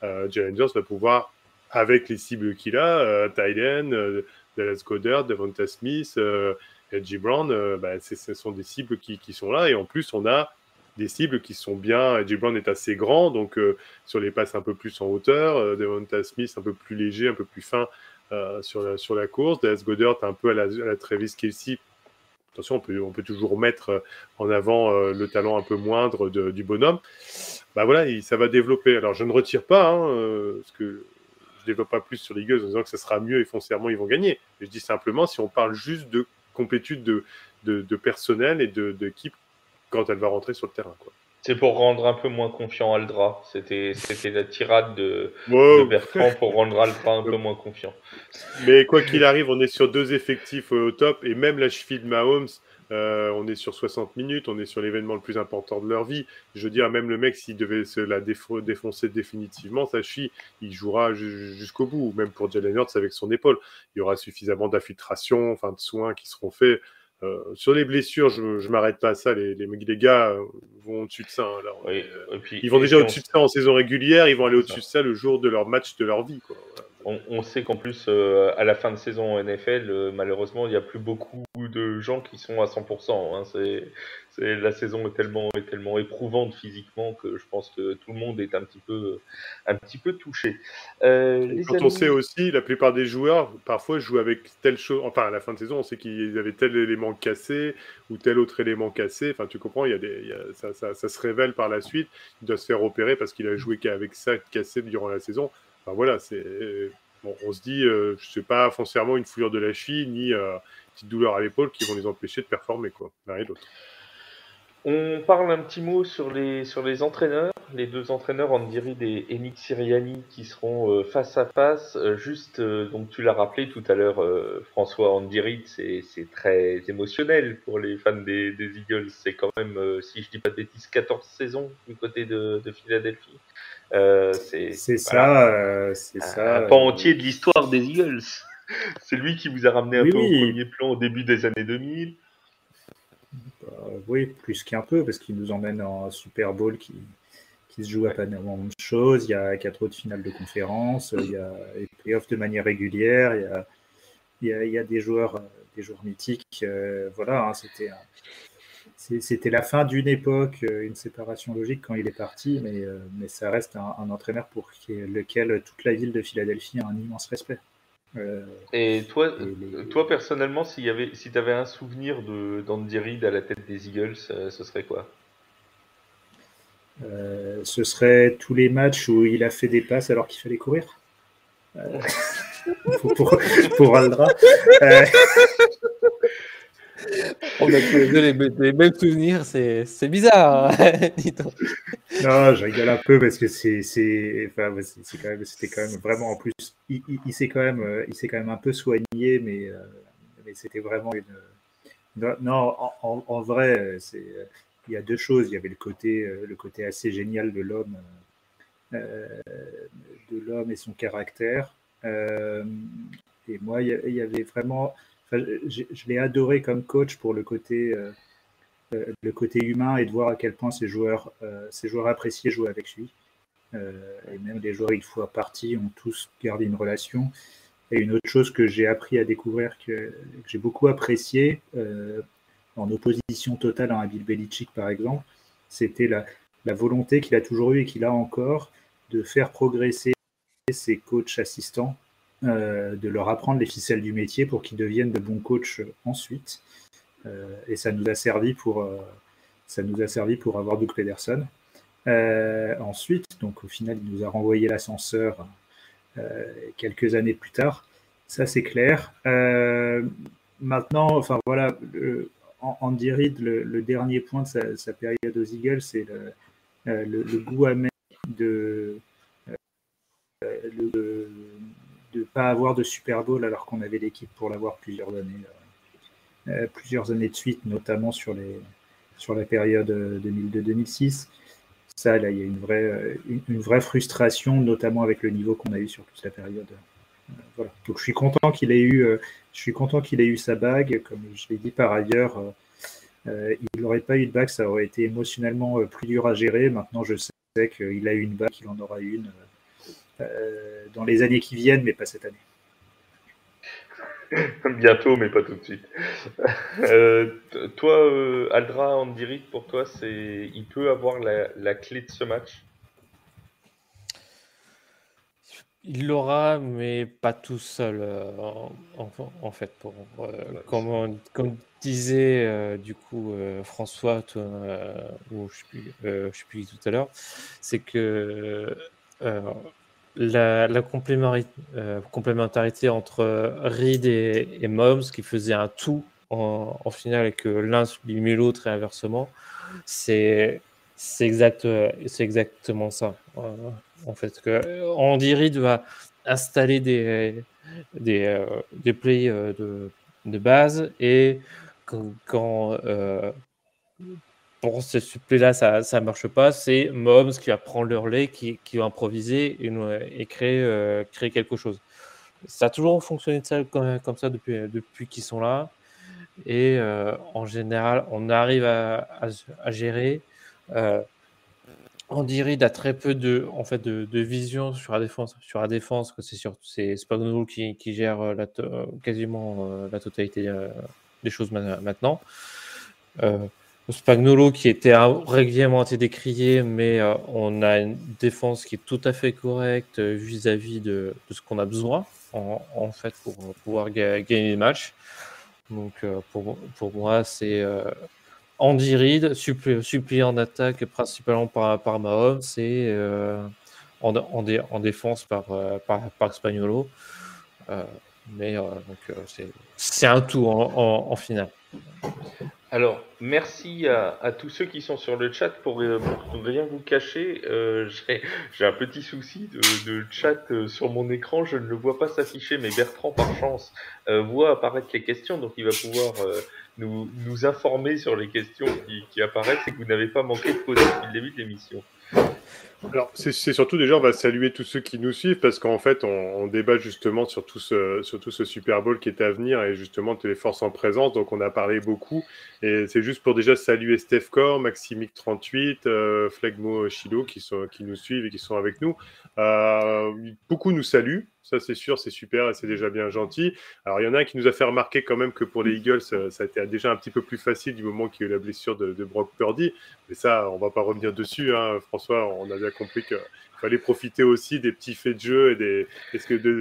Jalen Hurts va pouvoir, avec les cibles qu'il a, Tylen, Dallas Goedert, Devonta Smith, Edgy Brown, ce sont des cibles qui sont là. Et en plus, on a des cibles qui sont bien. Edgy Brown est assez grand, donc sur les passes un peu plus en hauteur. Devonta Smith un peu plus léger, un peu plus fin sur la course. Dallas Goedert un peu à la Travis Kelce. Attention, on peut toujours mettre en avant le talent un peu moindre du bonhomme. Voilà, ça va développer. Alors, je ne retire pas, parce que je développe pas plus sur les Eagles en disant que ça sera mieux et foncièrement ils vont gagner. Mais je dis simplement, si on parle juste de complétude de personnel et d'équipe quand elle va rentrer sur le terrain, quoi. C'est pour rendre un peu moins confiant Aldra. C'était la tirade de Bertrand pour rendre Aldra un peu moins confiant. Mais quoi qu'il arrive, on est sur deux effectifs au top et même la cheville de Mahomes, on est sur 60 minutes, on est sur l'événement le plus important de leur vie. Je veux dire, même le mec, s'il devait se la défoncer définitivement, sa cheville, il jouera jusqu'au bout. Même pour Jalen Hurts avec son épaule, il y aura suffisamment d'infiltration, de soins qui seront faits. Sur les blessures, je m'arrête pas à ça. Les gars vont au-dessus de ça. Là, oui, ils vont déjà au-dessus de ça en saison régulière. Ils vont aller au-dessus de ça le jour de leur match de leur vie, quoi. Voilà. On sait qu'en plus, à la fin de saison en NFL, malheureusement, il n'y a plus beaucoup de gens qui sont à 100%. Hein. La saison est tellement éprouvante physiquement que je pense que tout le monde est un petit peu touché. On sait aussi, la plupart des joueurs, parfois, jouent avec telle chose. Enfin, à la fin de saison, on sait qu'ils avaient tel élément cassé ou tel autre élément cassé. Enfin, tu comprends, ça se révèle par la suite. Il doit se faire opérer parce qu'il a joué qu'avec ça cassé durant la saison. Enfin, voilà, on se dit, c'est pas foncièrement une foulure de la cheville ni une petite douleur à l'épaule qui vont les empêcher de performer, quoi, l'un et l'autre. On parle un petit mot sur les entraîneurs, les deux entraîneurs Andy Reid et Nick Sirianni qui seront face à face. Donc tu l'as rappelé tout à l'heure, François, Andy Reid, c'est très émotionnel pour les fans des Eagles. C'est quand même, si je dis pas de bêtises, 14 saisons du côté de Philadelphie. C'est ça. Un pan entier de l'histoire des Eagles. C'est lui qui vous a ramené un peu au premier plan au début des années 2000. Oui, plus qu'un peu, parce qu'il nous emmène en Super Bowl qui se joue à pas énormément de choses. Il y a 4 autres finales de conférence, il y a les playoffs de manière régulière, il y a des joueurs mythiques. Voilà, hein, c'était la fin d'une époque, une séparation logique quand il est parti, mais ça reste un entraîneur pour lequel toute la ville de Philadelphie a un immense respect. Et toi personnellement, si tu avais un souvenir d'Andy Reid à la tête des Eagles, ce serait quoi? Ce serait tous les matchs où il a fait des passes alors qu'il fallait courir. Pour Aldra. On a tous les deux les mêmes souvenirs, c'est bizarre. Non, je rigole un peu parce que c'était quand même vraiment, en plus, il s'est quand même un peu soigné, mais c'était vraiment non, en vrai, il y a deux choses. Il y avait le côté assez génial de l'homme et son caractère. Et moi, il y avait vraiment, je l'ai adoré comme coach pour le côté humain et de voir à quel point ces joueurs appréciaient jouer avec lui. Et même les joueurs, une fois partis, ont tous gardé une relation. Et une autre chose que j'ai appris à découvrir, que j'ai beaucoup apprécié, en opposition totale à un Bill Belichick par exemple, c'était la volonté qu'il a toujours eue et qu'il a encore de faire progresser ses coachs assistants, de leur apprendre les ficelles du métier pour qu'ils deviennent de bons coachs ensuite. Et ça nous a servi pour avoir Doug Pederson. Ensuite, donc au final, il nous a renvoyé l'ascenseur quelques années plus tard. Ça, c'est clair. Maintenant, enfin voilà, Andy Reid, le dernier point de sa période aux Eagles, c'est le goût amer de pas avoir de Super Bowl alors qu'on avait l'équipe pour l'avoir plusieurs années de suite, notamment sur la période 2002-2006. Ça, là, il y a une vraie frustration, notamment avec le niveau qu'on a eu sur toute la période. Voilà. Donc, je suis content qu'il ait eu sa bague. Comme je l'ai dit par ailleurs, il n'aurait pas eu de bague, ça aurait été émotionnellement plus dur à gérer. Maintenant, je sais qu'il a eu une bague, qu'il en aura une dans les années qui viennent, mais pas cette année. Bientôt, mais pas tout de suite. Toi, Aldra, Andy Reid, pour toi, il peut avoir la clé de ce match? Il l'aura, mais pas tout seul, en fait. Comme disait du coup François, ou je sais plus tout à l'heure, c'est que la complémentarité entre Reid et Mahomes, qui faisait un tout en finale, et que l'un sublimait l'autre et inversement, c'est exactement ça. En fait, que Andy Reid va installer des plays de base, et quand pour ce supplé-là, ça marche pas, c'est Mahomes qui va prendre le relais, qui va improviser et créer quelque chose. Ça a toujours fonctionné comme ça depuis qu'ils sont là, et en général, on arrive à gérer. Andy Reid a très peu de vision sur la défense, que c'est Spagnuolo qui gère quasiment la totalité des choses maintenant. Spagnuolo qui était régulièrement été décrié, mais on a une défense qui est tout à fait correcte vis-à-vis de ce qu'on a besoin en fait pour pouvoir gagner les matchs. Donc pour moi, c'est Andy Reid, suppléé en attaque principalement par Mahomes, et en défense par Spagnuolo. Mais c'est un tout en finale. Alors, merci à tous ceux qui sont sur le chat. Pour rien vous cacher, j'ai un petit souci de chat sur mon écran. Je ne le vois pas s'afficher, mais Bertrand, par chance, voit apparaître les questions. Donc, il va pouvoir nous informer sur les questions qui apparaissent, et que vous n'avez pas manqué de poser depuis le début de l'émission. Alors, c'est surtout déjà, on va saluer tous ceux qui nous suivent, parce qu'en fait, on débat justement sur tout ce Super Bowl qui est à venir, et justement les forces en présence. Donc, on a parlé beaucoup, et c'est juste pour déjà saluer Steph Core, Maximic38, Flegmo Chilo qui nous suivent et qui sont avec nous. Beaucoup nous saluent, ça c'est sûr, c'est super, et c'est déjà bien gentil. Alors, il y en a un qui nous a fait remarquer quand même que pour les Eagles, ça a été déjà un petit peu plus facile du moment qu'il y a eu la blessure de Brock Purdy. Mais ça, on va pas revenir dessus, hein. François, on a bien compris qu'il fallait profiter aussi des petits faits de jeu et de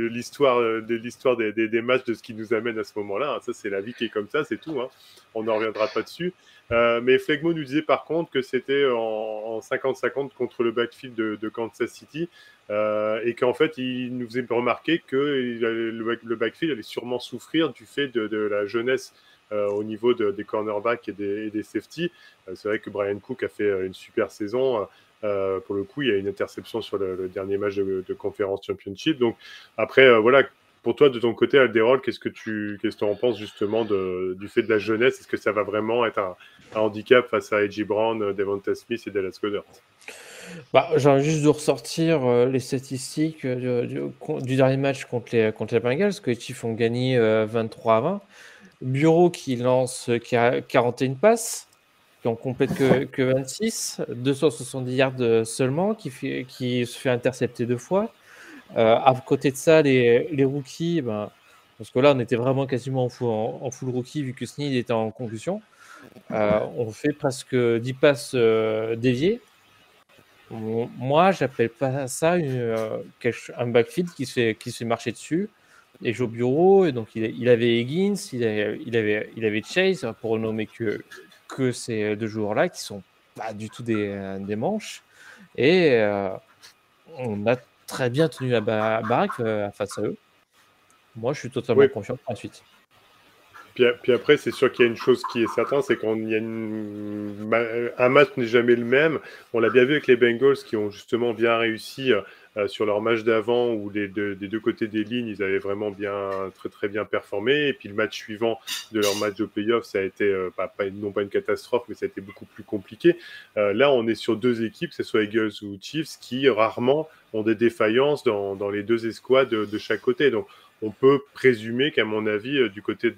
l'histoire des matchs, de ce qui nous amène à ce moment-là. Ça, c'est la vie qui est comme ça, c'est tout, hein. On n'en reviendra pas dessus. Mais Flegmo nous disait par contre que c'était en 50-50 contre le backfield de Kansas City, et qu'en fait, il nous faisait remarquer que le backfield allait sûrement souffrir du fait de la jeunesse au niveau des cornerbacks et des safety. C'est vrai que Brian Cook a fait une super saison. Pour le coup, il y a une interception sur le dernier match de Conference Championship. Donc après, voilà, pour toi, de ton côté, Alderol, qu'est-ce que tu en penses justement du fait de la jeunesse? Est-ce que ça va vraiment être un handicap face à A.J. Brown, Devonta Smith et Dallas Goedert? J'ai envie juste de ressortir les statistiques du dernier match contre les Bengals, que les Chiefs ont gagné 23-20. Bureau qui lance 41 passes, qui en complète que 26, 270 yards seulement, qui se fait intercepter 2 fois. À côté de ça, les rookies, parce que là, on était vraiment quasiment en full rookie vu que Snead était en concussion. On fait presque 10 passes déviées. Moi, j'appelle pas ça un backfield qui se fait marcher dessus. Et Joe Bureau, et donc il avait Higgins, il avait Chase, pour nommer que ces 2 joueurs-là qui sont pas du tout des manches. Et on a très bien tenu la baraque face à eux. Moi, je suis totalement confiant pour la suite. Puis après, c'est sûr qu'il y a une chose qui est certaine, c'est un match n'est jamais le même. On l'a bien vu avec les Bengals qui ont justement bien réussi sur leur match d'avant où des 2 côtés des lignes, ils avaient vraiment très très bien performé. Et puis le match suivant de leur match de playoff, ça a été non pas une catastrophe, mais ça a été beaucoup plus compliqué. Là, on est sur 2 équipes, que ce soit Eagles ou Chiefs, qui rarement ont des défaillances dans les 2 escouades de chaque côté. Donc, on peut présumer qu'à mon avis, du côté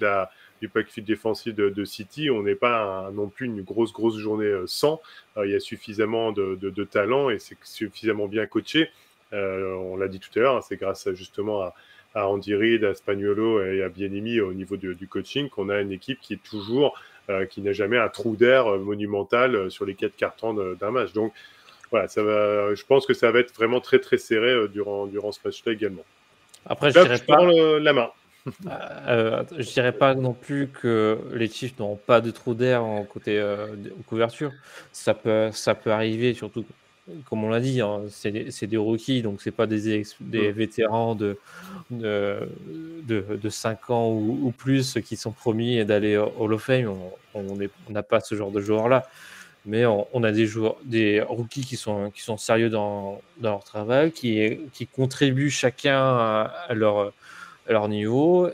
du backfield défensif de City, on n'est pas non plus une grosse journée sans. Il y a suffisamment de talent et c'est suffisamment bien coaché. On l'a dit tout à l'heure, c'est grâce justement à Andy Reid, à Spagnuolo et à Bieniemy au niveau du coaching qu'on a une équipe qui est toujours, qui n'a jamais un trou d'air monumental sur les 4 cartons d'un match. Donc voilà, je pense que ça va être vraiment très très serré durant ce match-là également. Après, je dirais pas la main. Je dirais pas non plus que les Chiefs n'auront pas de trou d'air en côté couverture. Ça peut arriver, surtout comme on l'a dit, hein, c'est des rookies, donc c'est pas des vétérans de 5 ans ou plus qui sont promis d'aller au Hall of Fame. On n'a pas ce genre de joueurs-là. Mais on a des rookies qui sont sérieux dans leur travail, qui contribuent chacun à leur niveau.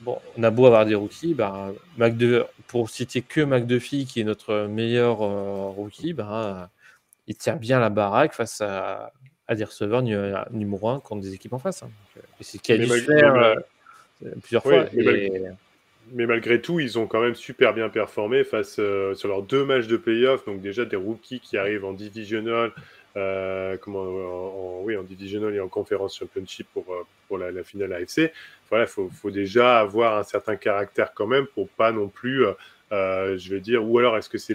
Bon, on a beau avoir des rookies, pour citer que McDuffie, qui est notre meilleur rookie, il tient bien la baraque face à des receveurs numéro 1 contre des équipes en face. Hein. Et c'est ce qu'il a dû se faire plusieurs fois. Mais malgré tout, ils ont quand même super bien performé sur leurs 2 matchs de playoff. Donc déjà des rookies qui arrivent en divisional, en divisional et en conference championship pour la finale AFC. Voilà, faut déjà avoir un certain caractère quand même pour pas non plus, je vais dire, ou alors est-ce que c'est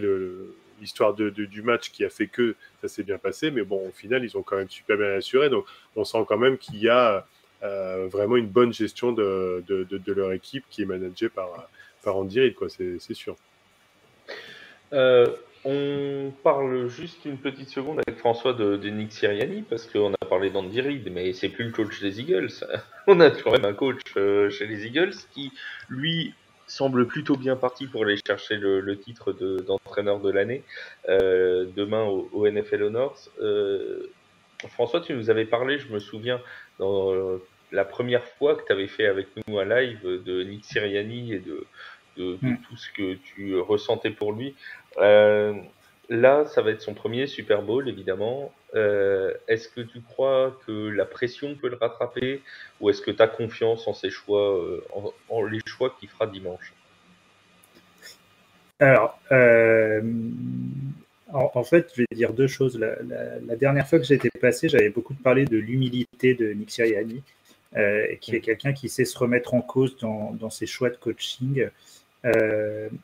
l'histoire du match qui a fait que ça s'est bien passé, mais bon, au final, ils ont quand même super bien assuré. Donc on sent quand même qu'il y a vraiment une bonne gestion de leur équipe qui est managée par Andy Reid, quoi, c'est sûr. On parle juste une petite seconde avec François de Nick Sirianni, parce qu'on a parlé d'Andy Reid, mais c'est plus le coach des Eagles. On a quand même un coach chez les Eagles qui, lui, semble plutôt bien parti pour aller chercher le titre d'entraîneur de l'année demain au NFL Honors. François, tu nous avais parlé, je me souviens, dans la première fois que tu avais fait avec nous un live de Nick Sirianni et de tout ce que tu ressentais pour lui. Là, ça va être son premier Super Bowl, évidemment. Est-ce que tu crois que la pression peut le rattraper, ou est-ce que tu as confiance en ses choix, en les choix qu'il fera dimanche? Alors, en fait, je vais dire 2 choses. La dernière fois que j'étais passé, j'avais beaucoup parlé de l'humilité de Nick Sirianni, qui est quelqu'un qui sait se remettre en cause dans ses choix de coaching.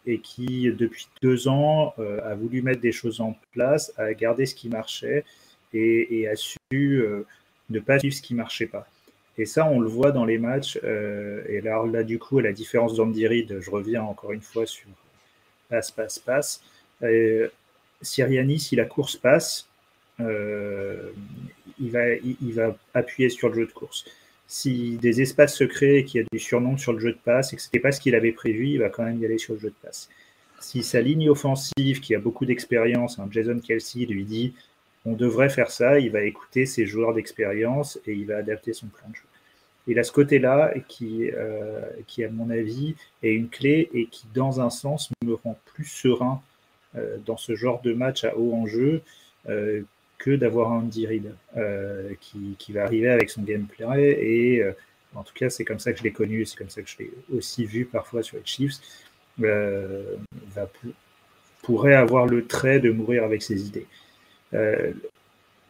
Et qui, depuis 2 ans, a voulu mettre des choses en place, a gardé ce qui marchait et a su ne pas suivre ce qui ne marchait pas. Et ça, on le voit dans les matchs. Et là, du coup, à la différence d'Andy Reid, je reviens encore une fois sur passe. Sirianni, si la course passe, il va appuyer sur le jeu de course. Si des espaces se créent et qu'il y a du surnombre sur le jeu de passe et que ce n'était pas ce qu'il avait prévu, il va quand même y aller sur le jeu de passe. Si sa ligne offensive, qui a beaucoup d'expérience, Jason Kelce lui dit on devrait faire ça, il va écouter ses joueurs d'expérience et il va adapter son plan de jeu. Il a ce côté-là qui, à mon avis, est une clé et qui, dans un sens, me rend plus serein dans ce genre de match à haut enjeu que d'avoir un Andy Reid qui va arriver avec son gameplay et en tout cas, c'est comme ça que je l'ai connu, et c'est comme ça que je l'ai aussi vu parfois sur les Chiefs, pourrait avoir le trait de mourir avec ses idées.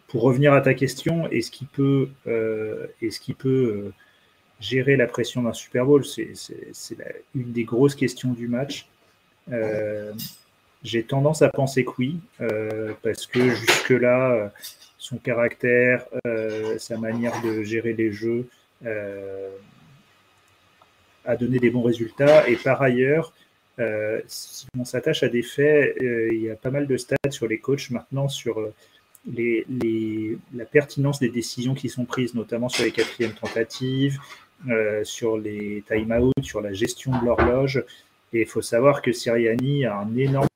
Pour revenir à ta question, est-ce qu'il peut gérer la pression d'un Super Bowl? C'est une des grosses questions du match. J'ai tendance à penser que oui, parce que jusque-là, son caractère, sa manière de gérer les jeux a donné des bons résultats. Et par ailleurs, si on s'attache à des faits, il y a pas mal de stats sur les coachs maintenant sur la pertinence des décisions qui sont prises, notamment sur les quatrièmes tentatives, sur les time-out, sur la gestion de l'horloge. Et il faut savoir que Sirianni a un énorme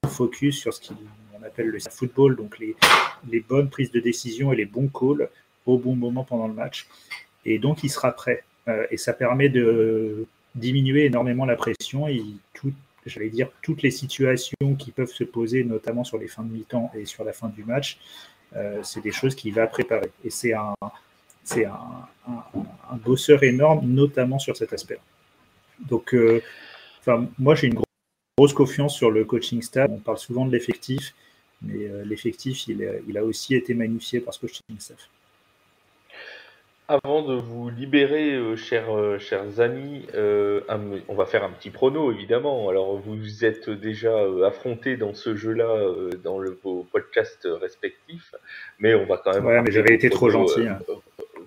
focus sur ce qu'on appelle le football, donc les bonnes prises de décision et les bons calls au bon moment pendant le match. Et donc, il sera prêt. Et ça permet de diminuer énormément la pression et toutes les situations qui peuvent se poser, notamment sur les fins de mi-temps et sur la fin du match, c'est des choses qu'il va préparer. Et c'est un bosseur énorme, notamment sur cet aspect. Donc, moi, j'ai une grosse confiance sur le coaching staff. On parle souvent de l'effectif, mais l'effectif, il a aussi été magnifié par ce coaching staff. Avant de vous libérer, chers amis, on va faire un petit prono, évidemment. Alors, vous êtes déjà affrontés dans ce jeu-là, dans vos podcasts respectifs, mais on va quand même... Ouais, mais j'avais été trop gentil.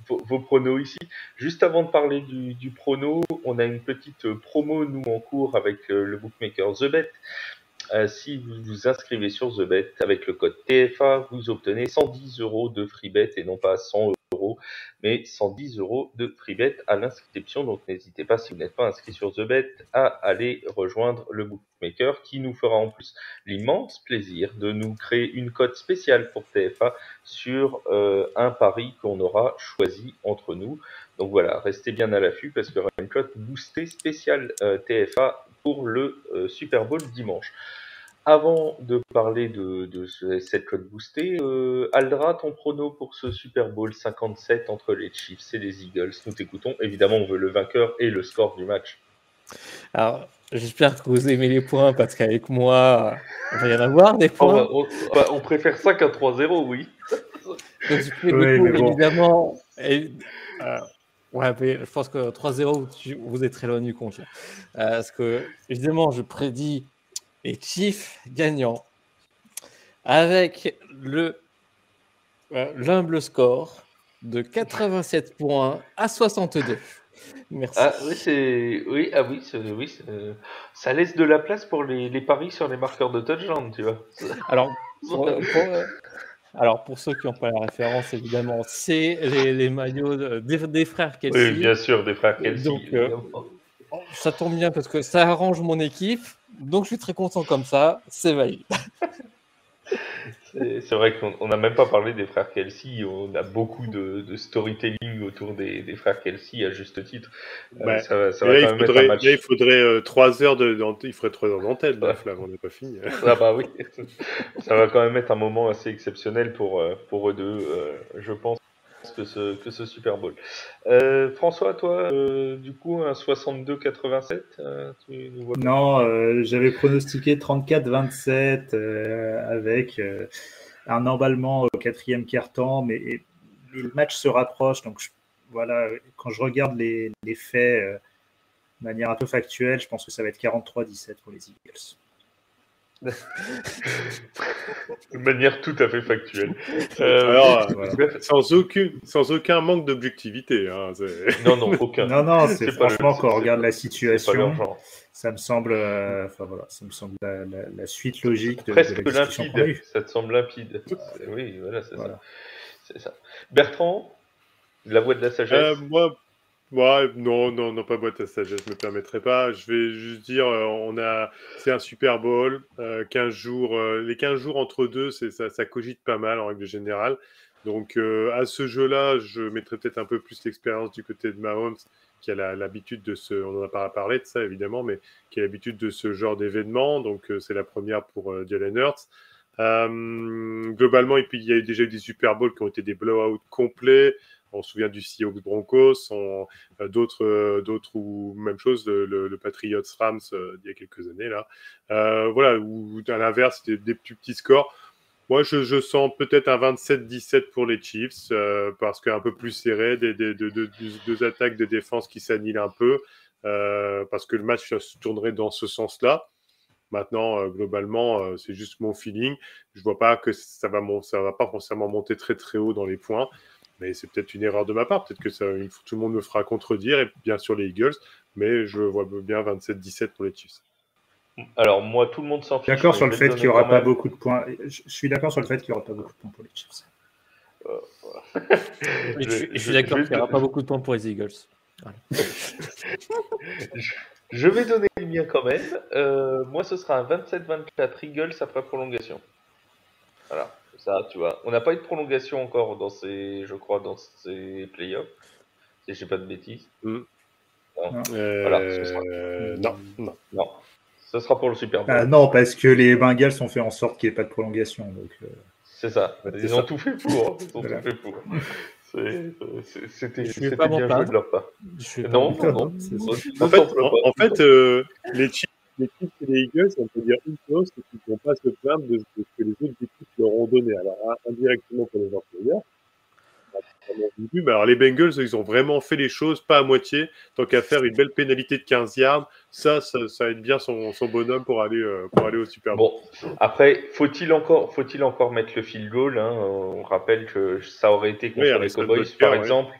Vos pronos ici. Juste avant de parler du prono, on a une petite promo, nous, en cours avec le bookmaker TheBet. Si vous vous inscrivez sur TheBet avec le code TFA, vous obtenez 110 € de free bet et non pas 100 €, mais 110 € de free bet à l'inscription. Donc n'hésitez pas, si vous n'êtes pas inscrit sur TheBet, à aller rejoindre le bookmaker qui nous fera en plus l'immense plaisir de nous créer une cote spéciale pour TFA sur un pari qu'on aura choisi entre nous. Donc voilà, restez bien à l'affût parce qu'il y aura une cote boostée spéciale TFA pour le Super Bowl dimanche. Avant de parler de cette cote boostée, Aldra, ton prono pour ce Super Bowl 57 entre les Chiefs et les Eagles, nous t'écoutons. Évidemment, on veut le vainqueur et le score du match. Alors, j'espère que vous aimez les points parce qu'avec moi, il va y en avoir des points. On préfère 5 à 3-0, oui. Donc, évidemment... ouais, mais je pense que 3-0, vous êtes très loin du compte. Là. Parce que, évidemment, je prédis les Chiefs gagnants avec l'humble score de 87 points à 62. Merci. Ah oui, ça laisse de la place pour les paris sur les marqueurs de touchdown, tu vois. Alors, pour ceux qui n'ont pas la référence, évidemment, c'est les maillots des frères Kelsey. Oui, bien sûr, des frères Kelsey. Donc, ça tombe bien parce que ça arrange mon équipe. Donc, je suis très content comme ça. C'est valide. C'est vrai qu'on n'a même pas parlé des frères Kelsey. On a beaucoup de storytelling autour des frères Kelsey, à juste titre. Ça va quand même être un match. Là, il faudrait 3 heures il ferait 3 heures d'antenne, Flav, on n'est pas fini. Ah bah oui. Ça va quand même être un moment assez exceptionnel pour eux deux, je pense, que ce Super Bowl. François, toi, du coup, un 62-87, tu nous vois bien? Non, j'avais pronostiqué 34-27 avec un emballement au quatrième quart-temps, mais le match se rapproche. Donc voilà, quand je regarde les faits de manière un peu factuelle, je pense que ça va être 43-17 pour les Eagles. De manière tout à fait factuelle. Alors, voilà. sans aucun manque d'objectivité. Hein, non, aucun. Non, c'est franchement, quand on regarde la situation, ça me semble, ça me semble la suite logique de presque la discussion qu'on a eue. Ça te semble limpide. Oui, voilà, c'est ça. Bertrand, la voix de la sagesse. Ouais, non, pas boîte à sagesse, je me permettrai pas. Je vais juste dire, c'est un Super Bowl, 15 jours, les 15 jours entre deux, ça cogite pas mal en règle générale. Donc, à ce jeu-là, je mettrai peut-être un peu plus d'expérience du côté de Mahomes, qui a l'habitude on n'en a pas parlé de ça évidemment, mais qui a l'habitude de ce genre d'événement. Donc, c'est la première pour Jalen Hurts. Globalement, et puis il y a déjà eu des Super Bowls qui ont été des blowouts complets. On se souvient du Seahawks Broncos, d'autres ou même chose, le Patriots Rams d'il y a quelques années là. Voilà, où à l'inverse, des petits scores. Moi, je sens peut-être un 27-17 pour les Chiefs, parce qu'un peu plus serré, deux attaques de défense qui s'annihilent un peu, parce que le match se tournerait dans ce sens-là. Maintenant, globalement, c'est juste mon feeling. Je vois pas que ça va pas forcément monter très très haut dans les points, mais c'est peut-être une erreur de ma part. Peut-être que tout le monde me fera contredire, et bien sûr les Eagles, mais je vois bien 27-17 pour les Chiefs. Alors, moi, tout le monde s'en fiche. D'accord mais sur je le vais fait donner qu'il n'y aura quand pas même. beaucoup de points. Je suis d'accord sur le fait qu'il n'y aura pas beaucoup de points pour les Chiefs. Je suis d'accord qu'il n'y aura pas beaucoup de points pour les Eagles. Voilà. Je vais donner le mien quand même. Moi, ce sera un 27-24 Eagles après prolongation. Voilà, ça, tu vois. On n'a pas eu de prolongation encore dans je crois, dans ces playoffs. Si je dis pas de bêtises. Mm. Non. Voilà, ce sera. Non. Ce sera pour le Super Bowl. Non, parce que les Bengals ont fait en sorte qu'il n'y ait pas de prolongation. Donc, C'est ça. Ouais, Ils ont tout fait pour. Voilà. Tout fait pour. C'était Je vais c'était pas m'en bien joué plaindre. de leur part. Je vais pas Non, m'en plaindre. non, non. c'est- Ne En fait, t'en plains pas. les Chiefs et les Eagles, on peut dire une chose, c'est qu'ils ne vont pas se plaindre de ce que les autres équipes leur ont donné. Alors, indirectement pour les employeurs, mais alors les Bengals, ils ont vraiment fait les choses pas à moitié. Tant qu'à faire une belle pénalité de 15 yards, ça aide bien son bonhomme pour aller au Super Bowl. Bon, après, faut-il encore mettre le field goal, hein. On rappelle que ça aurait été contre les Harrison Cowboys, Butker, par ouais. exemple.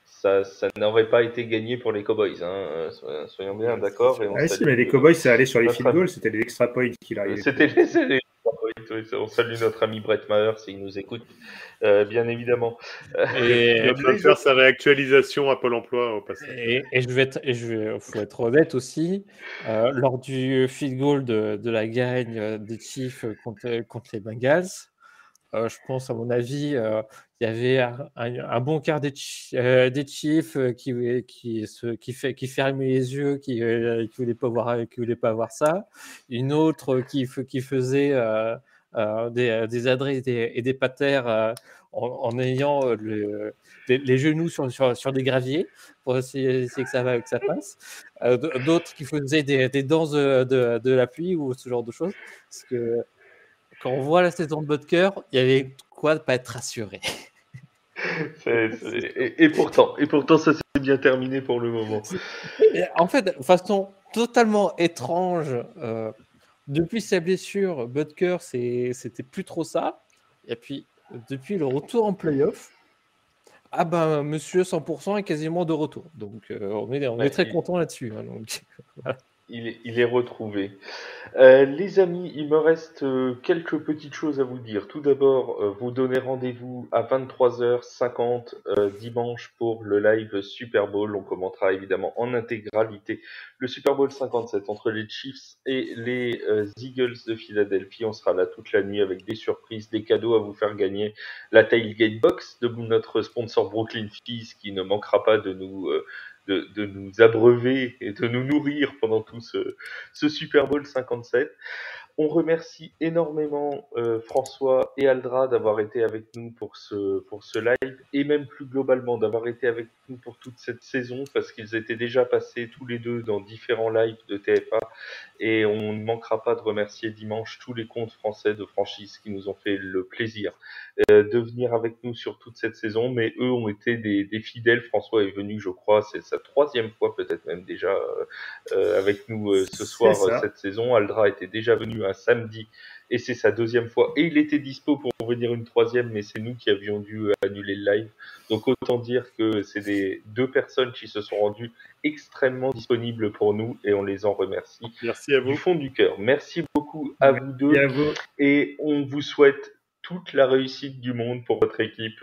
Ça n'aurait pas été gagné pour les Cowboys, hein. Soyons bien Ouais, d'accord. c'est Et on Ah si, salue mais les Cowboys, ça allait sur les notre field ami- goals, c'était les extra points qu'il arrivait. C'était les on salue notre ami Brett Maher s'il nous écoute, bien évidemment. Il est en train de faire sa réactualisation à Pôle emploi au passage. Faut être honnête aussi, lors du field goal de la gagne des Chiefs contre les Bengals, je pense, à mon avis, il y avait un bon quart des Chiefs qui fermait les yeux, qui voulait pas voir ça. Une autre qui faisait des adresses et des patères en ayant les genoux sur des graviers pour essayer que ça passe. D'autres qui faisaient des danses de la pluie ou ce genre de choses. Parce que quand on voit la saison de Butker, il y avait quoi de pas être rassuré. Et pourtant, ça s'est bien terminé pour le moment. En fait, de façon totalement étrange, depuis sa blessure, Butker, c'était plus trop ça. Et puis, depuis le retour en playoff, monsieur 100% est quasiment de retour. Donc, on est très content là-dessus. Hein, donc, voilà. Il est retrouvé. Les amis, il me reste quelques petites choses à vous dire. Tout d'abord, vous donnez rendez-vous à 23h50 dimanche pour le live Super Bowl. On commentera évidemment en intégralité le Super Bowl 57 entre les Chiefs et les Eagles de Philadelphie. On sera là toute la nuit avec des surprises, des cadeaux à vous faire gagner. La Tailgate Box de notre sponsor Brooklyn Fizz qui ne manquera pas de nous abreuver et de nous nourrir pendant tout ce Super Bowl 57. On remercie énormément François et Aldra d'avoir été avec nous pour ce live et même plus globalement d'avoir été avec nous pour toute cette saison parce qu'ils étaient déjà passés tous les deux dans différents lives de TFA et on ne manquera pas de remercier dimanche tous les comptes français de franchise qui nous ont fait le plaisir de venir avec nous sur toute cette saison, mais eux ont été des fidèles. François est venu, je crois, c'est sa 3e fois peut-être même déjà avec nous ce soir cette saison. Aldra était déjà venu un samedi et c'est sa 2e fois et il était dispo pour venir une 3e, mais c'est nous qui avions dû annuler le live. Donc autant dire que c'est des 2 personnes qui se sont rendues extrêmement disponibles pour nous et on les en remercie. Merci à vous. Du fond du cœur. Merci beaucoup à vous deux et on vous souhaite toute la réussite du monde pour votre équipe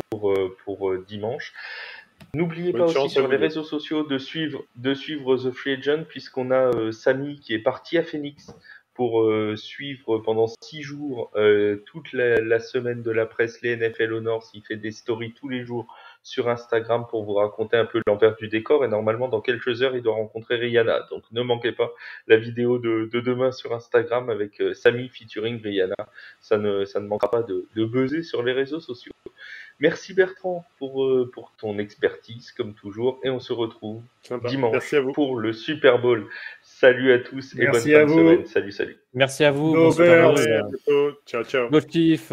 pour dimanche. N'oubliez pas aussi sur les réseaux sociaux de suivre The Free Agent puisqu'on a Samy qui est parti à Phoenix pour suivre pendant 6 jours toute la semaine de la presse, les NFL Honors. Il fait des stories tous les jours sur Instagram pour vous raconter un peu l'envers du décor et normalement dans quelques heures il doit rencontrer Rihanna. Donc ne manquez pas la vidéo de demain sur Instagram avec Samy featuring Rihanna. Ça ne manquera pas de buzzer sur les réseaux sociaux. Merci Bertrand pour ton expertise, comme toujours, et on se retrouve Sympa. dimanche Merci à vous. pour le Super Bowl. Salut à tous et bonne Merci fin à de vous. semaine. Salut, salut. Merci à vous. Go Bon Super Birds. Bowl. À bientôt. Ciao, ciao. Go Chiefs.